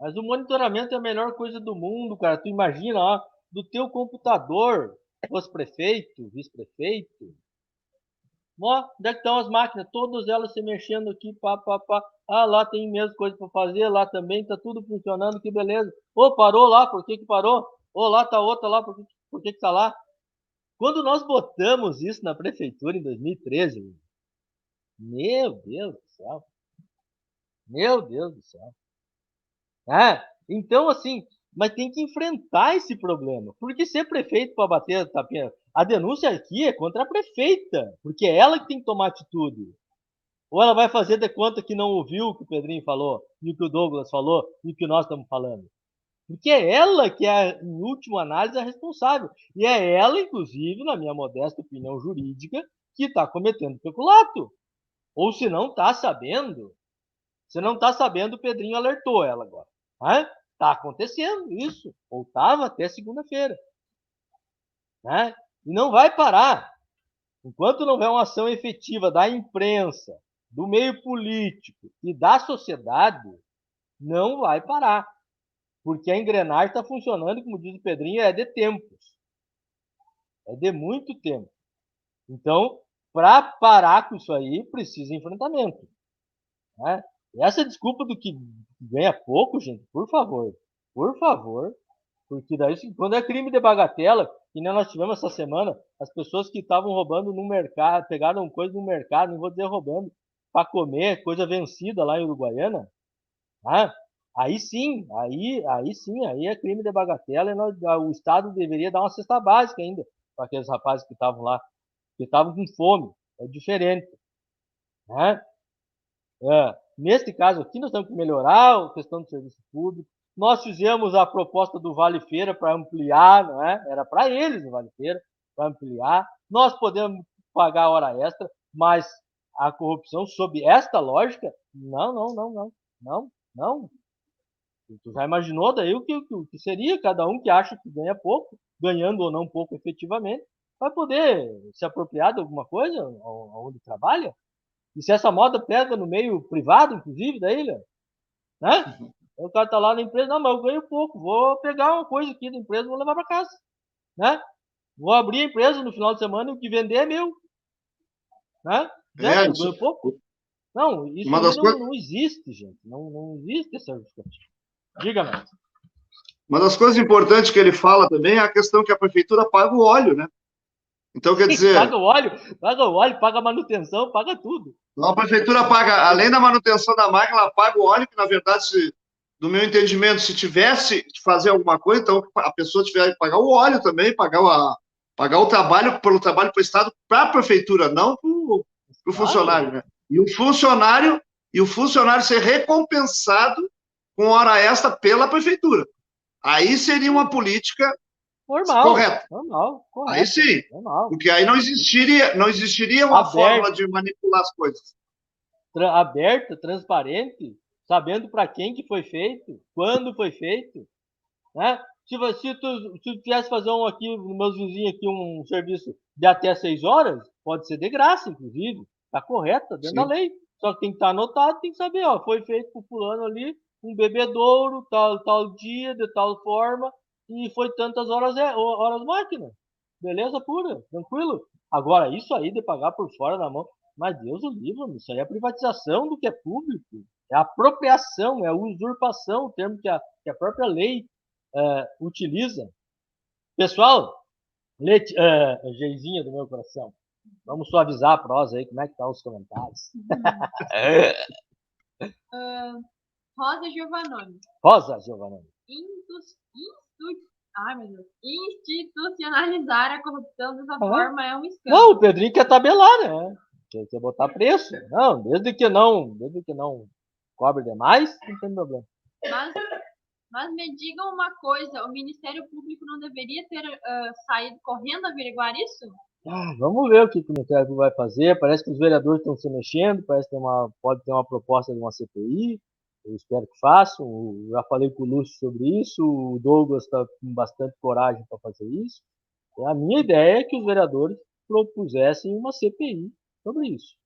Mas o monitoramento é a melhor coisa do mundo, cara. Tu imagina, ó, do teu computador, fosse prefeito, vice-prefeito, ó, onde é que estão as máquinas? Todas elas se mexendo aqui, pá, pá, pá. Ah, lá tem mesmo coisa para fazer, lá também tá tudo funcionando, que beleza. Ô, parou lá, por que parou? Ô, lá tá outra lá, por que tá lá? Quando nós botamos isso na prefeitura em 2013, meu Deus do céu. Meu Deus do céu. Então, assim, mas tem que enfrentar esse problema. Porque ser prefeito para bater a tapinha. A denúncia aqui é contra a prefeita, porque é ela que tem que tomar atitude. Ou ela vai fazer de conta que não ouviu o que o Pedrinho falou, e o que o Douglas falou, e o que nós estamos falando. Porque é ela que é, em última análise, a responsável. E é ela, inclusive, na minha modesta opinião jurídica, que está cometendo peculato. Ou se não está sabendo, o Pedrinho alertou ela agora. Está acontecendo isso, ou estava até segunda-feira. E não vai parar. Enquanto não houver uma ação efetiva da imprensa, do meio político e da sociedade, não vai parar. Porque a engrenagem está funcionando, como diz o Pedrinho, é de tempos. É de muito tempo. Então, para parar com isso aí, precisa enfrentamento. Essa desculpa do que ganha pouco, gente, por favor, porque daí, quando é crime de bagatela, que nem nós tivemos essa semana, as pessoas que estavam roubando no mercado, pegaram coisa no mercado, não vou dizer roubando, para comer, coisa vencida lá em Uruguaiana, aí sim, aí é crime de bagatela e o Estado deveria dar uma cesta básica ainda para aqueles rapazes que estavam lá, que estavam com fome, é diferente. Neste caso aqui, nós temos que melhorar a questão do serviço público. Nós fizemos a proposta do Vale Feira para ampliar, não é? Era para eles o Vale Feira, para ampliar. Nós podemos pagar hora extra, mas a corrupção, sob esta lógica, não. Tu já imaginou daí o que seria? Cada um que acha que ganha pouco, ganhando ou não pouco efetivamente, vai poder se apropriar de alguma coisa onde trabalha? E se essa moda pega no meio privado, inclusive, daí, né? O cara tá lá na empresa, não, mas eu ganho pouco, vou pegar uma coisa aqui da empresa e vou levar para casa, né? Vou abrir a empresa no final de semana e o que vender é meu, né? Eu ganho pouco. Não, isso não existe, gente. Não existe essa justificativa. Diga, Marcos. Uma das coisas importantes que ele fala também é a questão que a prefeitura paga o óleo, né? Então, quer dizer... paga o óleo, paga a manutenção, paga tudo. Então, a prefeitura paga, além da manutenção da máquina, ela paga o óleo, que, na verdade, do meu entendimento, se tivesse que fazer alguma coisa, então a pessoa tiver que pagar o óleo também, pagar o trabalho, pelo trabalho prestado para a prefeitura, não para o funcionário, né? E o funcionário ser recompensado com hora extra pela prefeitura. Aí seria uma política correta. Normal, aí sim, normal. Porque aí não existiria uma forma de manipular as coisas. Aberta, transparente, sabendo para quem que foi feito, quando foi feito, né? Se tu tivesse fazer aqui, nos meus vizinhos aqui, um serviço de até 6 horas, pode ser de graça, inclusive, tá correto, dentro da lei. Só que tem que estar anotado, tem que saber, ó, foi feito por fulano ali, um bebedouro, tal dia, de tal forma, e foi tantas horas máquina. Beleza pura, tranquilo. Agora, isso aí de pagar por fora da mão, mas Deus o livre, isso aí é privatização do que é público, é apropriação, é usurpação, o termo que a própria lei utiliza. Pessoal, Geizinha do meu coração, vamos suavizar a prosa aí, como é que tá os comentários? Rosa Giovannone. Institucionalizar a corrupção dessa forma é um escândalo. Não, o Pedrinho quer tabelar, né? Quer botar preço. Não, desde que não cobre demais, não tem problema. Mas me digam uma coisa, o Ministério Público não deveria ter saído correndo averiguar isso? Vamos ver o que o Ministério Público vai fazer. Parece que os vereadores estão se mexendo, parece que pode ter uma proposta de uma CPI. Eu espero que façam. Eu já falei com o Lúcio sobre isso. O Douglas está com bastante coragem para fazer isso. A minha ideia é que os vereadores propusessem uma CPI sobre isso,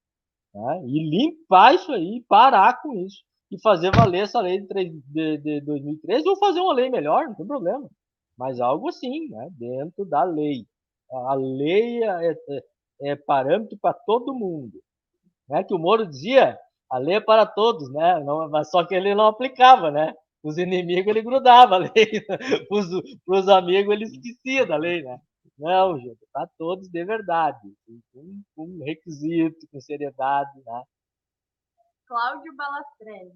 né? E limpar isso aí, parar com isso. E fazer valer essa lei de 2013 ou fazer uma lei melhor, não tem problema. Mas algo assim, né? Dentro da lei. A lei é parâmetro para todo mundo. Né? Que o Moro dizia, a lei é para todos, né? Não, mas só que ele não aplicava, né? Os inimigos ele grudava a lei, para os amigos ele esquecia da lei, né? Não, gente, para todos de verdade, com requisito, com seriedade, né? Cláudio Balastrelli.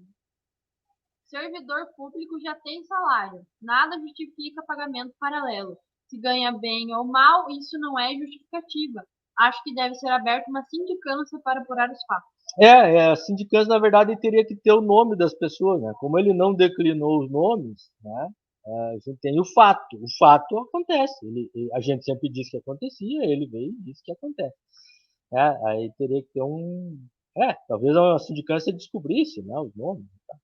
Servidor público já tem salário. Nada justifica pagamento paralelo. Se ganha bem ou mal, isso não é justificativa. Acho que deve ser aberta uma sindicância para apurar os fatos. A sindicância, na verdade, teria que ter o nome das pessoas, né? Como ele não declinou os nomes, né? A gente tem o fato. O fato acontece. A gente sempre disse que acontecia, ele veio e disse que acontece. Aí teria que ter talvez a sindicância descobrisse, né, os nomes. Tá?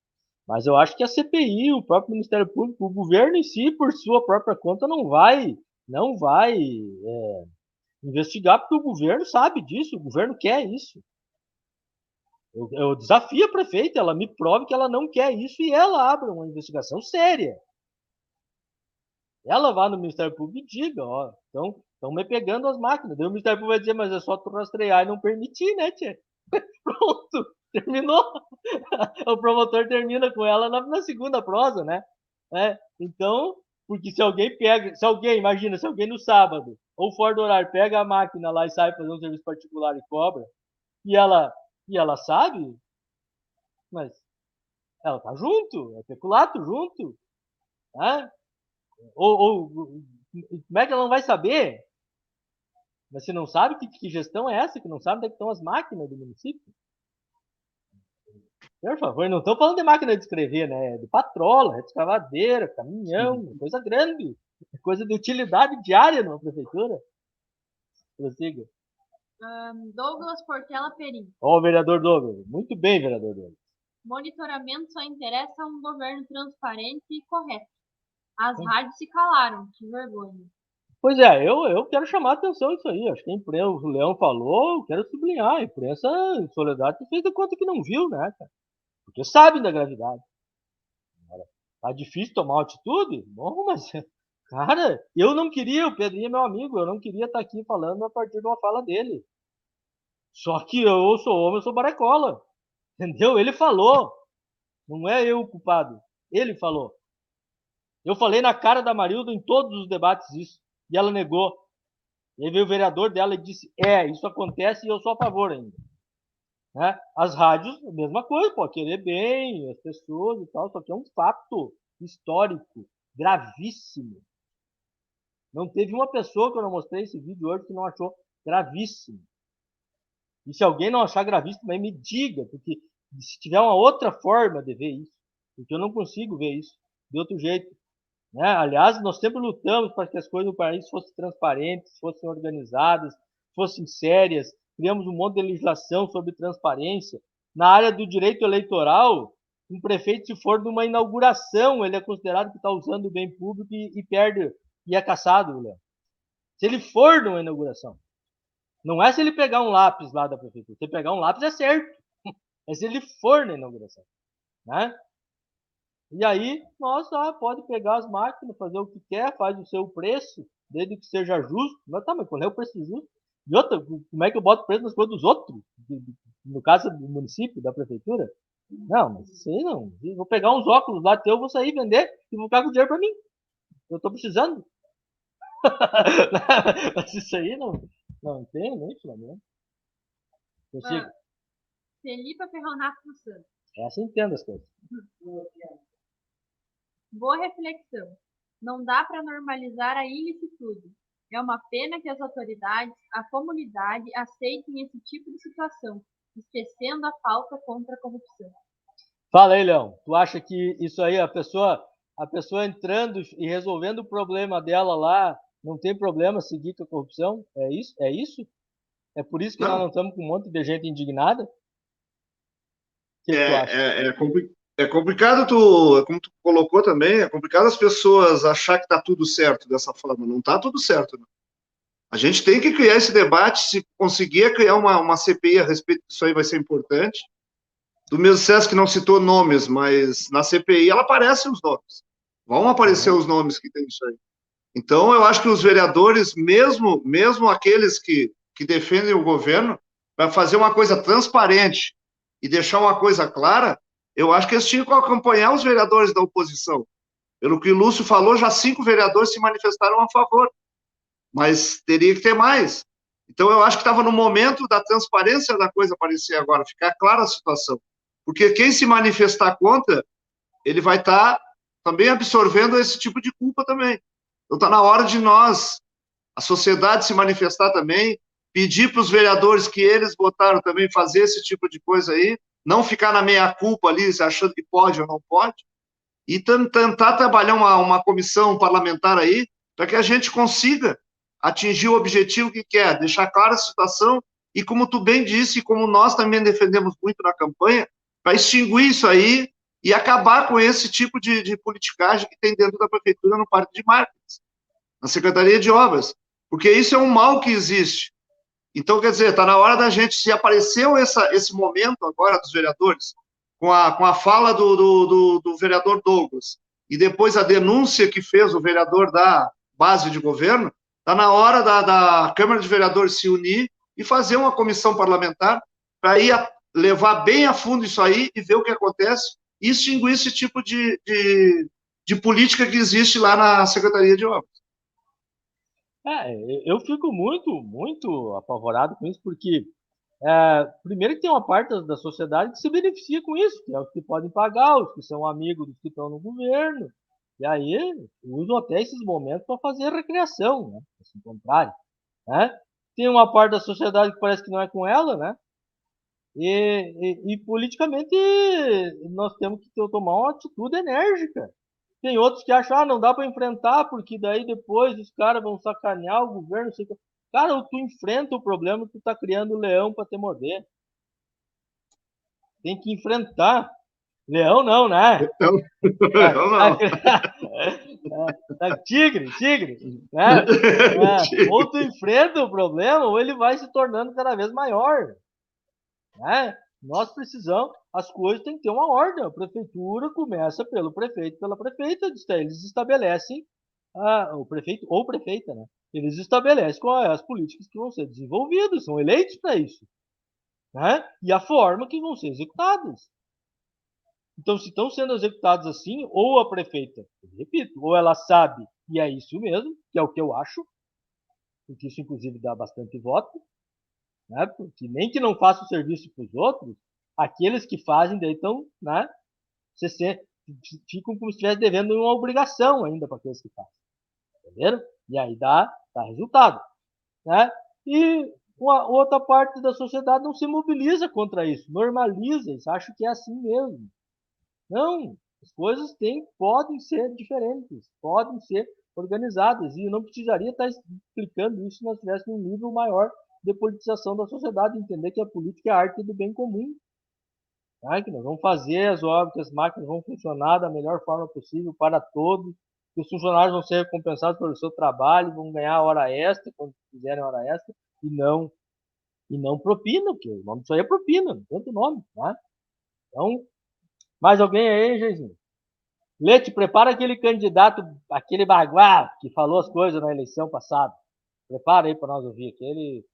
Mas eu acho que a CPI, o próprio Ministério Público, o governo em si, por sua própria conta, não vai investigar, porque o governo sabe disso, o governo quer isso. Eu desafio a prefeita, ela me prove que ela não quer isso e ela abre uma investigação séria. Ela vai no Ministério Público e diga, ó, estão me pegando as máquinas. Daí o Ministério Público vai dizer, mas é só tu rastrear e não permitir, né, tia? Pronto, terminou. O promotor termina com ela na segunda prosa, né? Então, porque se alguém imagina, se alguém no sábado ou fora do horário pega a máquina lá e sai fazer um serviço particular e cobra, e ela sabe, mas ela tá junto, é peculato junto, né? Ou como é que ela não vai saber? Mas você não sabe que gestão é essa, que não sabe onde é que estão as máquinas do município? Por favor, não estou falando de máquina de escrever, né? É de patrola, é de escavadeira, caminhão, coisa grande, coisa de utilidade diária numa prefeitura. Prossiga. Douglas Portela Perim. Ó, o vereador Douglas. Muito bem, vereador Douglas. Monitoramento só interessa a um governo transparente e correto. As rádios se calaram, que vergonha. Pois é, eu quero chamar a atenção isso aí. Acho que a imprensa, o Leão falou, eu quero sublinhar. A imprensa em Soledade fez de conta que não viu, né, cara? Porque sabem da gravidade. Tá difícil tomar uma atitude? Bom, mas, cara, eu não queria, o Pedrinho é meu amigo, eu não queria estar aqui falando a partir de uma fala dele. Só que eu sou homem, eu sou baracola. Entendeu? Ele falou. Não é eu o culpado. Ele falou. Eu falei na cara da Marilda em todos os debates isso. E ela negou. E aí veio o vereador dela e disse, isso acontece e eu sou a favor ainda. Né? As rádios, a mesma coisa, pode querer bem as pessoas e tal, só que é um fato histórico gravíssimo. Não teve uma pessoa que eu não mostrei esse vídeo hoje que não achou gravíssimo. E se alguém não achar gravíssimo, também me diga, porque se tiver uma outra forma de ver isso, porque eu não consigo ver isso de outro jeito. Né? Aliás, nós sempre lutamos para que as coisas no país fossem transparentes, fossem organizadas, fossem sérias. Criamos um monte de legislação sobre transparência. Na área do direito eleitoral, um prefeito, se for numa inauguração, ele é considerado que está usando o bem público e perde, e é cassado, Léo. Se ele for numa inauguração. Não é se ele pegar um lápis lá da prefeitura. Se ele pegar um lápis é certo. É se ele for na inauguração. Né? E aí, nossa, pode pegar as máquinas, fazer o que quer, faz o seu preço, desde que seja justo. Mas tá, mas qual é o preço justo? E outra, como é que eu boto preço nas coisas dos outros? No caso do município, da prefeitura? Não, mas isso aí não. Eu vou pegar uns óculos lá teu, vou sair vender e vou ficar com dinheiro para mim. Eu tô precisando. Mas isso aí não tem nem Flamengo. Consigo. Felipe Ferronato dos Santos. Essa entenda as coisas. Boa reflexão. Não dá para normalizar a ilicitude. É uma pena que as autoridades, a comunidade, aceitem esse tipo de situação, esquecendo a pauta contra a corrupção. Fala aí, Leão. Tu acha que isso aí, a pessoa entrando e resolvendo o problema dela lá, não tem problema seguir com a corrupção? É isso? É isso? É por isso que nós não estamos com um monte de gente indignada? O que tu acha? É complicado como tu colocou também, é complicado as pessoas achar que está tudo certo dessa forma. Não está tudo certo. Né? A gente tem que criar esse debate, se conseguir criar uma CPI a respeito disso aí vai ser importante. Tu mesmo disseste que não citou nomes, mas na CPI ela aparece os nomes. Vão aparecer os nomes que tem isso aí. Então, eu acho que os vereadores, mesmo aqueles que defendem o governo, para fazer uma coisa transparente e deixar uma coisa clara, eu acho que eles tinham que acompanhar os vereadores da oposição. Pelo que o Lúcio falou, já 5 vereadores se manifestaram a favor, mas teria que ter mais. Então, eu acho que estava no momento da transparência da coisa aparecer agora, ficar clara a situação. Porque quem se manifestar contra, ele vai estar também absorvendo esse tipo de culpa também. Então está na hora de nós, a sociedade, se manifestar também, pedir para os vereadores que eles votaram também fazer esse tipo de coisa aí, não ficar na meia-culpa ali, achando que pode ou não pode, e tentar trabalhar uma comissão parlamentar aí, para que a gente consiga atingir o objetivo que quer, deixar clara a situação, e como tu bem disse, e como nós também defendemos muito na campanha, para extinguir isso aí e acabar com esse tipo de politicagem que tem dentro da prefeitura no Parque de Marques, na Secretaria de Obras, porque isso é um mal que existe. Então, quer dizer, está na hora da gente, se apareceu esse momento agora dos vereadores, com a fala do vereador Douglas, e depois a denúncia que fez o vereador da base de governo, está na hora da Câmara de Vereadores se unir e fazer uma comissão parlamentar para ir levar bem a fundo isso aí e ver o que acontece e extinguir esse tipo de política que existe lá na Secretaria de Obras. Eu fico muito apavorado com isso, porque primeiro que tem uma parte da sociedade que se beneficia com isso, que é os que podem pagar, os que são amigos dos que estão no governo, e aí usam até esses momentos para fazer recreação, né? Se encontrarem, né? Tem uma parte da sociedade que parece que não é com ela, né? E politicamente nós temos que tomar uma atitude enérgica. Tem outros que acham, não dá para enfrentar, porque daí depois os caras vão sacanear o governo. Sei que... Cara, tu enfrenta o problema, tu tá criando leão para te morder. Tem que enfrentar. Leão não, né? Tigre, né? Ou tu enfrenta o problema, ou ele vai se tornando cada vez maior. Né? Nós precisamos, as coisas têm que ter uma ordem. A prefeitura começa pelo prefeito, pela prefeita, eles estabelecem, o prefeito ou prefeita, né? Eles estabelecem quais as políticas que vão ser desenvolvidas, são eleitos para isso, né? E a forma que vão ser executadas. Então, se estão sendo executados assim, ou a prefeita, repito, ou ela sabe, e é isso mesmo, que é o que eu acho, porque isso inclusive dá bastante voto, né? Porque nem que não faça o serviço para os outros, aqueles que fazem daí estão, né? Ficam como se estivesse devendo uma obrigação ainda para aqueles que fazem, entenderam? E aí dá resultado, né? E outra parte da sociedade não se mobiliza contra isso, normaliza isso, acha que é assim mesmo. Não, as coisas podem ser diferentes, podem ser organizadas, e eu não precisaria estar explicando isso se nós tivéssemos um nível maior de politização da sociedade, entender que a política é a arte do bem comum, tá? Que nós vamos fazer as obras, que as máquinas vão funcionar da melhor forma possível para todos, que os funcionários vão ser recompensados pelo seu trabalho, vão ganhar hora extra quando fizerem hora extra, e não propina, porque o nome disso aí é propina, não tem outro nome, tá? Então, mais alguém aí, Jeizinho? Leite, prepara aquele candidato, aquele baguá que falou as coisas na eleição passada. Prepara aí para nós ouvir, aquele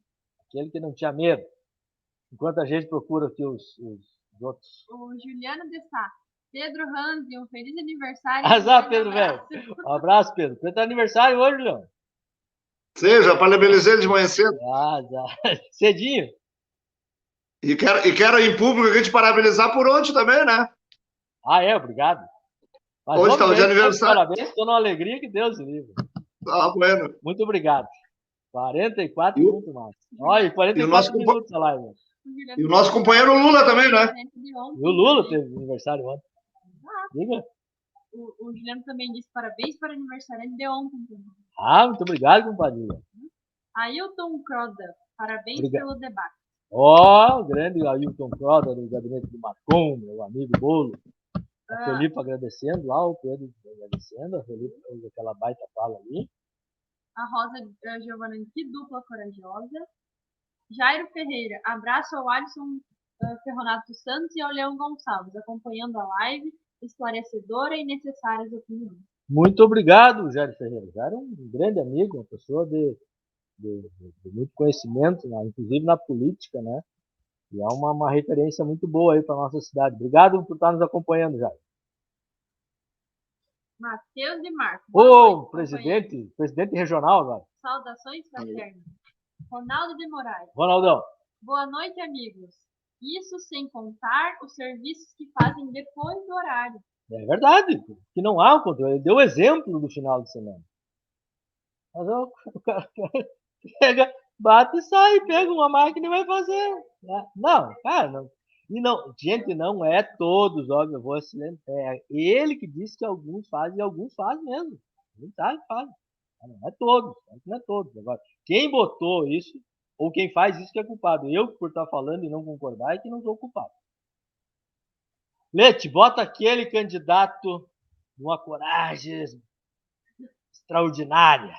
que não tinha medo. Enquanto a gente procura aqui os outros. O Juliano de Sá. Pedro Ranzi, um feliz aniversário. Azar, Pedro, velho. Um abraço, Pedro. Você tá aniversário hoje, Leão? Seja, parabenizei ele de manhã cedo. Cedinho. E quero em público a gente parabenizar por ontem também, né? Obrigado. Mas hoje está o dia de aniversário. Parabéns, estou numa alegria que Deus livre. Bueno. Muito obrigado. 44 minutos mais. Olha, 44 minutos a live. E o nosso companheiro Lula também, né? E o Lula teve aniversário ontem. Diga. O Juliano também disse parabéns para o aniversário de ontem. Muito obrigado, compadre. Ailton Croda, parabéns pelo debate. O grande Ailton Croda do gabinete do Macon, meu amigo Bolo. A Felipe agradecendo lá, o Pedro agradecendo, a Felipe fez aquela baita fala ali. A Rosa Giovanna, que dupla corajosa. Jairo Ferreira, abraço ao Alisson Ferronato Santos e ao Leão Gonçalves, acompanhando a live, esclarecedora e necessárias opiniões. Muito obrigado, Jairo Ferreira. Jairo é um grande amigo, uma pessoa de muito conhecimento, né? Inclusive na política, né? E é uma referência muito boa aí para nossa cidade. Obrigado por estar nos acompanhando, Jairo. Matheus de Marco. Ô, presidente regional agora. Saudações fraternas. Ronaldo de Moraes. Ronaldão. Boa noite, amigos. Isso sem contar os serviços que fazem depois do horário. É verdade, que não há um controle. Ele deu exemplo do final de semana. Mas o cara pega, bate e sai, pega uma máquina e vai fazer. Não, cara, não. E não, gente, não é todos, óbvio, eu vou excelente. É ele que disse que alguns fazem e alguns fazem mesmo. Ele sabe que faz. Não é todos, não é todos. Agora, quem botou isso, ou quem faz isso que é culpado. Eu, por estar falando e não concordar, é que não sou culpado. Lete, bota aquele candidato numa coragem extraordinária.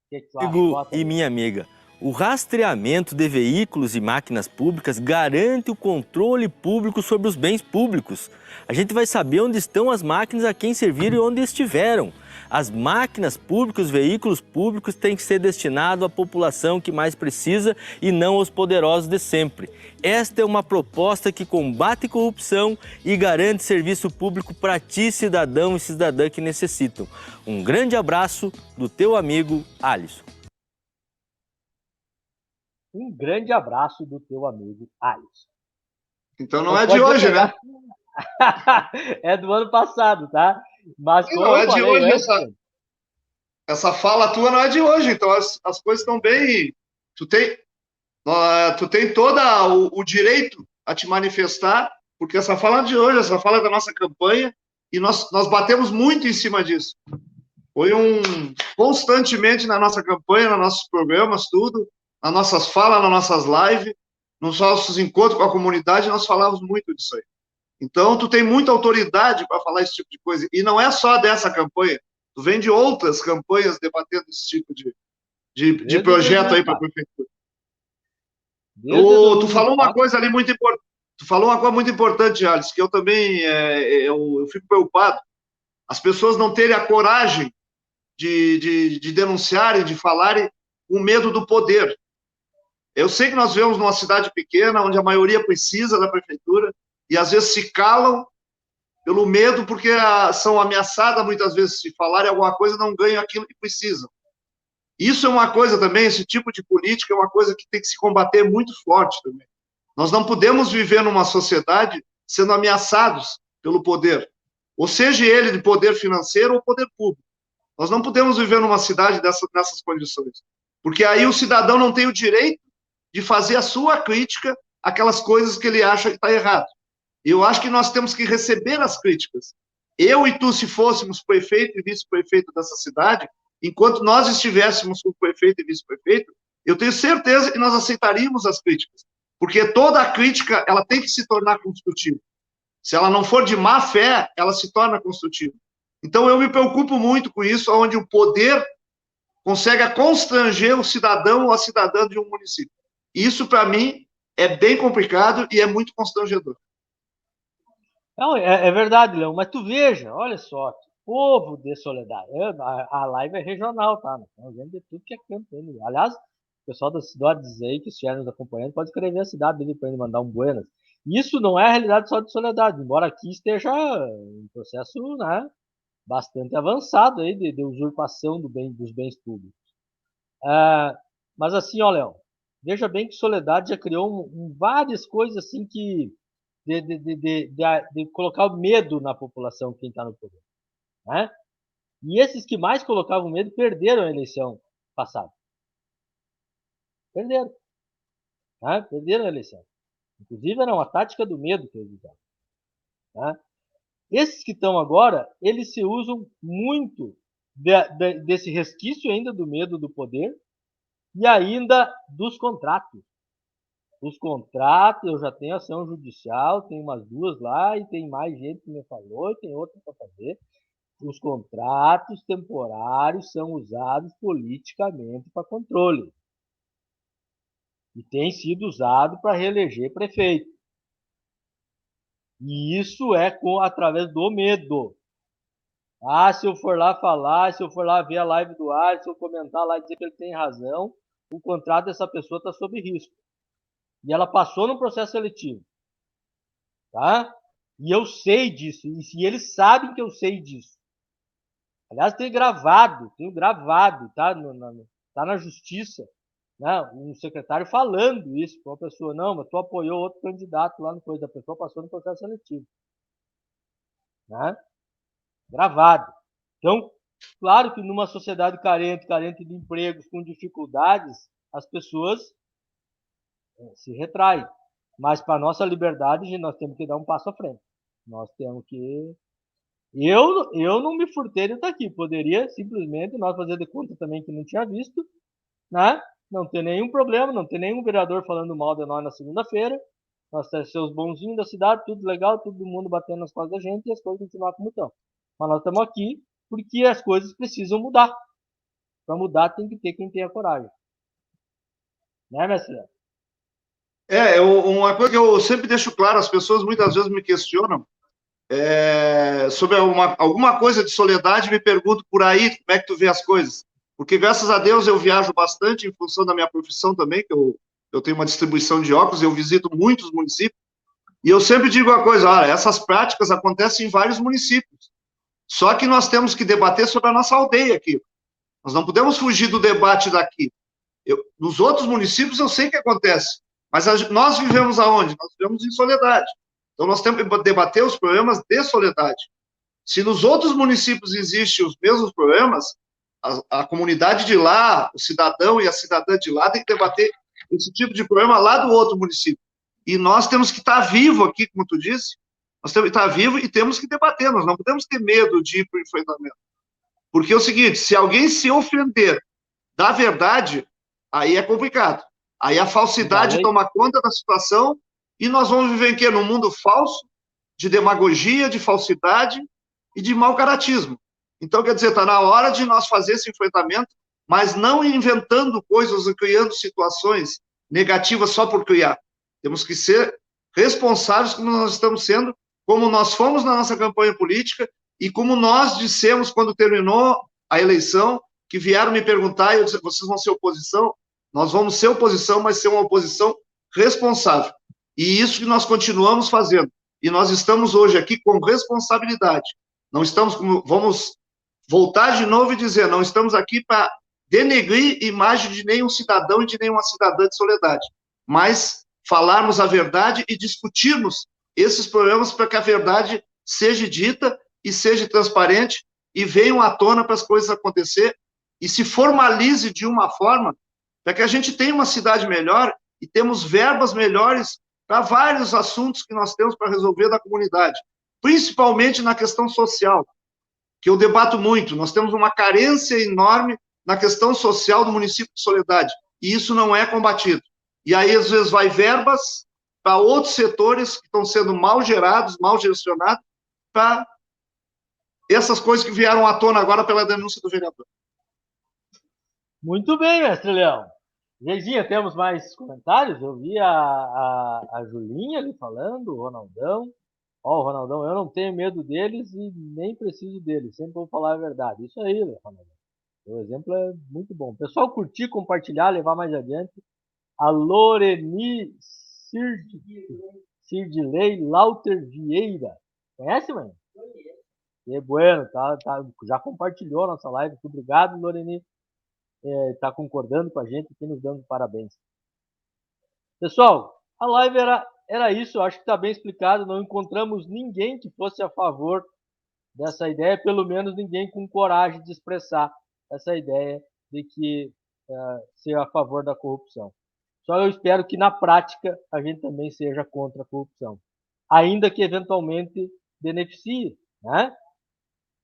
Que tu acha? Amigo Bota e aí. minha amiga, o rastreamento de veículos e máquinas públicas garante o controle público sobre os bens públicos. A gente vai saber onde estão as máquinas, a quem serviram e onde estiveram. As máquinas públicas, os veículos públicos têm que ser destinados à população que mais precisa e não aos poderosos de sempre. Esta é uma proposta que combate corrupção e garante serviço público para ti, cidadão e cidadã que necessitam. Um grande abraço do teu amigo Alisson. Um grande abraço do teu amigo Alisson. Então não é de hoje, né? É do ano passado, tá? Mas como Não é eu de falei hoje antes, essa fala tua não é de hoje, então as coisas estão bem. Tu tem todo o direito a te manifestar, porque essa fala é de hoje, essa fala é da nossa campanha, e nós batemos muito em cima disso. Foi constantemente na nossa campanha, nos nossos programas, tudo, nas nossas falas, nas nossas lives, nos nossos encontros com a comunidade, nós falávamos muito disso aí. Então, tu tem muita autoridade para falar esse tipo de coisa. E não é só dessa campanha. Tu vem de outras campanhas debatendo esse tipo de projeto aí para a prefeitura. Tu falou uma coisa ali muito importante. Tu falou uma coisa muito importante, Alisson, que eu também eu fico preocupado. As pessoas não terem a coragem de denunciarem, de falarem, com medo do poder. Eu sei que nós vivemos numa cidade pequena, onde a maioria precisa da prefeitura, e às vezes se calam pelo medo, porque são ameaçadas muitas vezes, se falarem alguma coisa, não ganham aquilo que precisam. Isso é uma coisa também, esse tipo de política é uma coisa que tem que se combater muito forte também. Nós não podemos viver numa sociedade sendo ameaçados pelo poder, ou seja ele de poder financeiro ou poder público. Nós não podemos viver numa cidade nessas condições, porque aí o cidadão não tem o direito de fazer a sua crítica àquelas coisas que ele acha que está errado. E eu acho que nós temos que receber as críticas. Eu e tu, se fôssemos prefeito e vice-prefeito dessa cidade, enquanto nós estivéssemos com o prefeito e vice-prefeito, eu tenho certeza que nós aceitaríamos as críticas. Porque toda a crítica, ela tem que se tornar construtiva. Se ela não for de má fé, ela se torna construtiva. Então, eu me preocupo muito com isso, onde o poder consegue constranger o cidadão ou a cidadã de um município. Isso, para mim, é bem complicado e é muito constrangedor. Não, é verdade, Leão, mas tu veja, olha só, povo de Soledade. A live é regional, tá? Então, gente de tudo que é canto. Aliás, o pessoal das cidades aí que estiver nos acompanhando pode escrever a cidade dele para ele mandar um buenas. Isso não é a realidade só de Soledade, embora aqui esteja um processo, né, bastante avançado aí de usurpação dos bens públicos. Mas assim, ó, Leão, veja bem que Soledade já criou várias coisas assim que de colocar o medo na população, quem está no poder, né? E esses que mais colocavam medo perderam a eleição passada. Perderam. Né? Perderam a eleição. Inclusive, era uma tática do medo que eles usavam. Né? Esses que estão agora, eles se usam muito desse resquício ainda do medo do poder e ainda dos contratos. Os contratos, eu já tenho ação judicial, tem umas 2 lá, e tem mais gente que me falou, e tem outra para fazer. Os contratos temporários são usados politicamente para controle. E tem sido usado para reeleger prefeito. E isso é através do medo. Se eu for lá falar, se eu for lá ver a live do ar, se eu comentar lá e dizer que ele tem razão, o contrato dessa pessoa está sob risco. E ela passou no processo seletivo. Tá? E eu sei disso. E eles sabem que eu sei disso. Aliás, tenho gravado, tá? Tá na justiça, né? Um secretário falando isso para uma pessoa. Não, mas tu apoiou outro candidato lá no coisa. A pessoa passou no processo seletivo. Né? Gravado. Então, claro que numa sociedade carente de empregos, com dificuldades, as pessoas se retraem. Mas para nossa liberdade, nós temos que dar um passo à frente. Nós temos que... Eu não me furtei de estar aqui. Poderia simplesmente nós fazer de conta também que não tinha visto, né? Não ter nenhum problema, não ter nenhum vereador falando mal de nós na segunda-feira. Nós temos seus bonzinhos da cidade, tudo legal, todo mundo batendo nas costas da gente e as coisas continuar como estão. Mas nós estamos aqui porque as coisas precisam mudar. Para mudar tem que ter quem tenha coragem. Né, mestre? Uma coisa que eu sempre deixo claro, as pessoas muitas vezes me questionam sobre alguma coisa de Soledade, me pergunto por aí como é que tu vê as coisas. Porque, graças a Deus, eu viajo bastante em função da minha profissão também, que eu tenho uma distribuição de óculos, eu visito muitos municípios, e eu sempre digo uma coisa, olha, essas práticas acontecem em vários municípios, só que nós temos que debater sobre a nossa aldeia aqui. Nós não podemos fugir do debate daqui. Nos outros municípios eu sei que acontece, mas nós vivemos aonde? Nós vivemos em Soledade. Então nós temos que debater os problemas de Soledade. Se nos outros municípios existem os mesmos problemas, a comunidade de lá, o cidadão e a cidadã de lá tem que debater esse tipo de problema lá do outro município. E nós temos que estar vivo aqui, como tu disse, nós temos que estar vivo e temos que debater, nós não podemos ter medo de ir para o enfrentamento. Porque é o seguinte, se alguém se ofender da verdade, aí é complicado. Aí a falsidade toma conta da situação e nós vamos viver em quê? Num mundo falso, de demagogia, de falsidade e de mau caratismo. Então, quer dizer, está na hora de nós fazer esse enfrentamento, mas não inventando coisas e criando situações negativas só por criar. Temos que ser responsáveis como nós estamos sendo, como nós fomos na nossa campanha política e como nós dissemos quando terminou a eleição, que vieram me perguntar, e eu disse, vocês vão ser oposição? Nós vamos ser oposição, mas ser uma oposição responsável. E isso que nós continuamos fazendo. E nós estamos hoje aqui com responsabilidade. Não estamos, vamos voltar de novo e dizer, não estamos aqui para denegrir a imagem de nenhum cidadão e de nenhuma cidadã de Soledade, mas falarmos a verdade e discutirmos esses problemas para que a verdade seja dita e seja transparente e venham à tona para as coisas acontecer e se formalize de uma forma para que a gente tenha uma cidade melhor e temos verbas melhores para vários assuntos que nós temos para resolver da comunidade, principalmente na questão social, que eu debato muito. Nós temos uma carência enorme na questão social do município de Soledade, e isso não é combatido. E aí, às vezes, vai verbas para outros setores que estão sendo mal gerados, mal direcionados, para essas coisas que vieram à tona agora pela denúncia do vereador. Muito bem, mestre Leão. Geizinha, temos mais comentários? Eu vi a Julinha ali falando, o Ronaldão. Ó, o Ronaldão, eu não tenho medo deles e nem preciso deles. Sempre vou falar a verdade. Isso aí, Ronaldão. O exemplo é muito bom. Pessoal, curtir, compartilhar, levar mais adiante. A Loreni Cirdilei Lauter Vieira. Conhece, mãe? É bueno, já compartilhou a nossa live. Muito obrigado, Loreni. Está concordando com a gente e nos dando parabéns. Pessoal, a live era isso, acho que está bem explicado, não encontramos ninguém que fosse a favor dessa ideia, pelo menos ninguém com coragem de expressar essa ideia de que ser a favor da corrupção. Só eu espero que na prática a gente também seja contra a corrupção, ainda que eventualmente beneficie, né?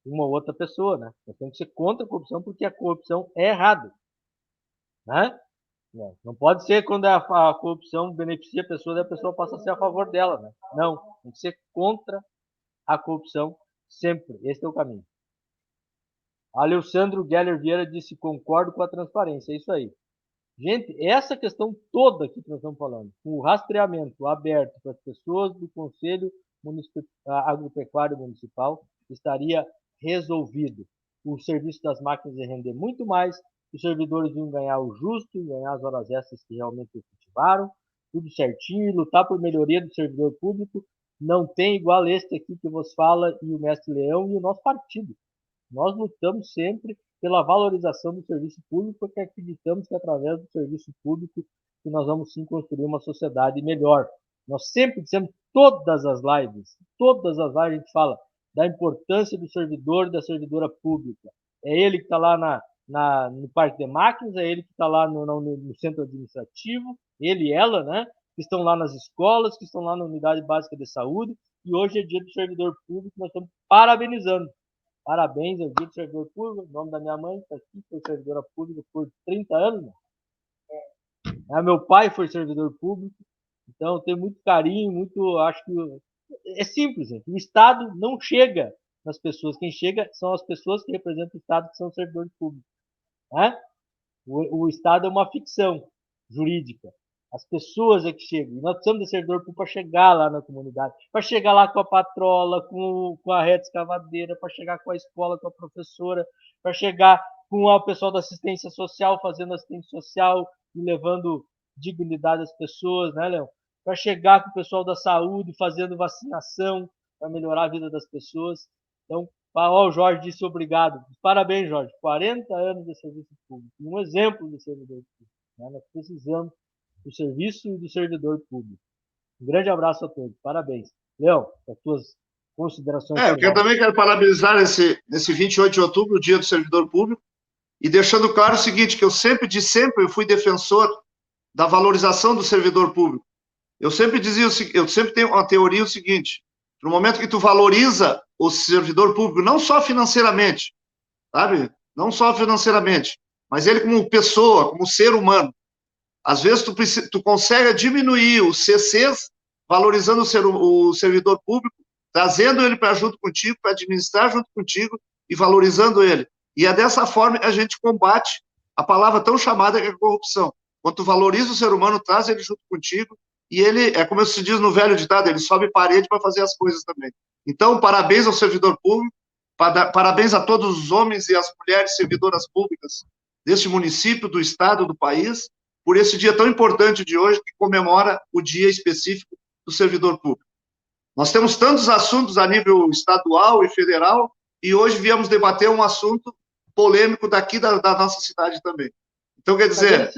Uma ou outra pessoa, né? Nós temos que ser contra a corrupção porque a corrupção é errada, né? Não pode ser quando a corrupção beneficia a pessoa, daí a pessoa passa a ser a favor dela, né? Não, tem que ser contra a corrupção sempre. Esse é o caminho. Alessandro Geller Vieira disse: concordo com a transparência. É isso aí. Gente, essa questão toda que nós estamos falando, com o rastreamento aberto para as pessoas do Conselho Agropecuário Municipal, estaria resolvido. O serviço das máquinas ia render muito mais, os servidores iam ganhar o justo, ganhar as horas extras que realmente efetivaram, tudo certinho, e lutar por melhoria do servidor público. Não tem igual este aqui que vos fala, e o Mestre Leão e o nosso partido. Nós lutamos sempre pela valorização do serviço público, porque acreditamos que através do serviço público que nós vamos sim construir uma sociedade melhor. Nós sempre dizemos, todas as lives a gente fala da importância do servidor e da servidora pública. É ele que está lá no parque de máquinas, é ele que está lá no centro administrativo, ele e ela, né? Que estão lá nas escolas, que estão lá na unidade básica de saúde, e hoje é dia do servidor público, nós estamos parabenizando. Parabéns ao dia do servidor público, o nome da minha mãe está aqui, foi servidora pública por 30 anos. Meu pai foi servidor público, então eu tenho muito carinho, acho que é simples, gente. O Estado não chega nas pessoas, quem chega são as pessoas que representam o Estado, que são servidores públicos. Né? O Estado é uma ficção jurídica. As pessoas é que chegam. E nós precisamos de servidor público para chegar lá na comunidade, para chegar lá com a patrola, com a reta escavadeira, para chegar com a escola, com a professora, para chegar com o pessoal da assistência social, fazendo assistência social e levando dignidade às pessoas, né, Leão? Para chegar com o pessoal da saúde, fazendo vacinação, para melhorar a vida das pessoas. Então, o Jorge disse obrigado. Parabéns, Jorge. 40 anos de serviço público. Um exemplo de servidor público. Né? Nós precisamos do serviço e do servidor público. Um grande abraço a todos. Parabéns. Leão, as tuas considerações Eu também quero parabenizar nesse 28 de outubro, o Dia do Servidor Público, e deixando claro o seguinte, que eu sempre fui defensor da valorização do servidor público. Eu sempre tenho uma teoria o seguinte: no momento que tu valoriza o servidor público, não só financeiramente, sabe? Não só financeiramente, mas ele como pessoa, como ser humano. Às vezes tu consegue diminuir os CCs, valorizando o servidor público, trazendo ele para junto contigo, para administrar junto contigo e valorizando ele. E é dessa forma que a gente combate a palavra tão chamada que é corrupção. Quando tu valoriza o ser humano, traz ele junto contigo, e ele, é como se diz no velho ditado, ele sobe parede para fazer as coisas também. Então, parabéns ao servidor público, parabéns a todos os homens e as mulheres servidoras públicas deste município, do estado, do país, por esse dia tão importante de hoje, que comemora o dia específico do servidor público. Nós temos tantos assuntos a nível estadual e federal, e hoje viemos debater um assunto polêmico daqui da nossa cidade também. Então, quer dizer...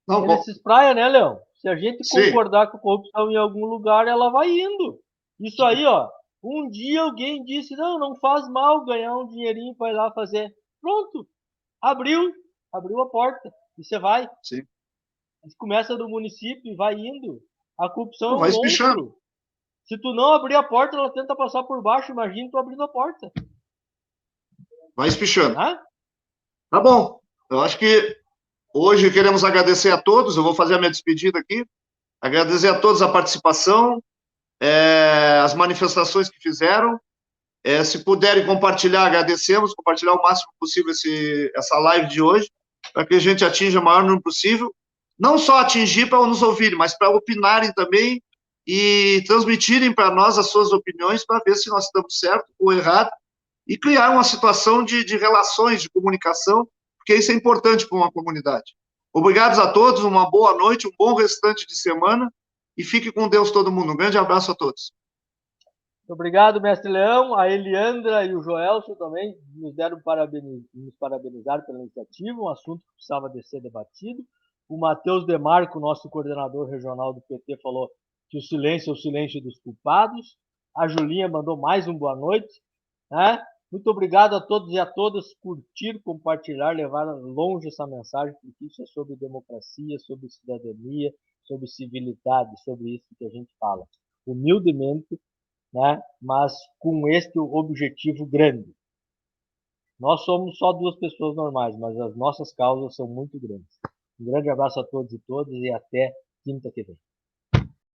Ele se espraia, né, Leão? Se a gente concordar com a corrupção em algum lugar, ela vai indo. Isso aí, ó. Um dia alguém disse, não faz mal ganhar um dinheirinho para ir lá fazer. Pronto. Abriu a porta. E você vai. Sim. A gente começa do município e vai indo. A corrupção vai é um monstro. Se tu não abrir a porta, ela tenta passar por baixo. Imagina tu abrindo a porta. Vai espichando. Tá bom. Eu acho que hoje queremos agradecer a todos. Eu vou fazer a minha despedida aqui. Agradecer a todos a participação, as manifestações que fizeram. Se puderem compartilhar, agradecemos. Compartilhar o máximo possível essa live de hoje, para que a gente atinja o maior número possível. Não só atingir para nos ouvirem, mas para opinarem também e transmitirem para nós as suas opiniões, para ver se nós estamos certo ou errado, e criar uma situação de relações, de comunicação, porque isso é importante para uma comunidade. Obrigados a todos, uma boa noite, um bom restante de semana, e fique com Deus todo mundo. Um grande abraço a todos. Obrigado, mestre Leão, a Eliandra e o Joelson também nos parabenizaram pela iniciativa, um assunto que precisava de ser debatido. O Matheus Demarco, nosso coordenador regional do PT, falou que o silêncio é o silêncio dos culpados. A Julinha mandou mais um boa noite. Né? Muito obrigado a todos e a todas por curtir, compartilhar, levar longe essa mensagem, porque isso é sobre democracia, sobre cidadania, sobre civilidade, sobre isso que a gente fala. Humildemente, né? Mas com este objetivo grande. Nós somos só duas pessoas normais, mas as nossas causas são muito grandes. Um grande abraço a todos e todas e até quinta que vem.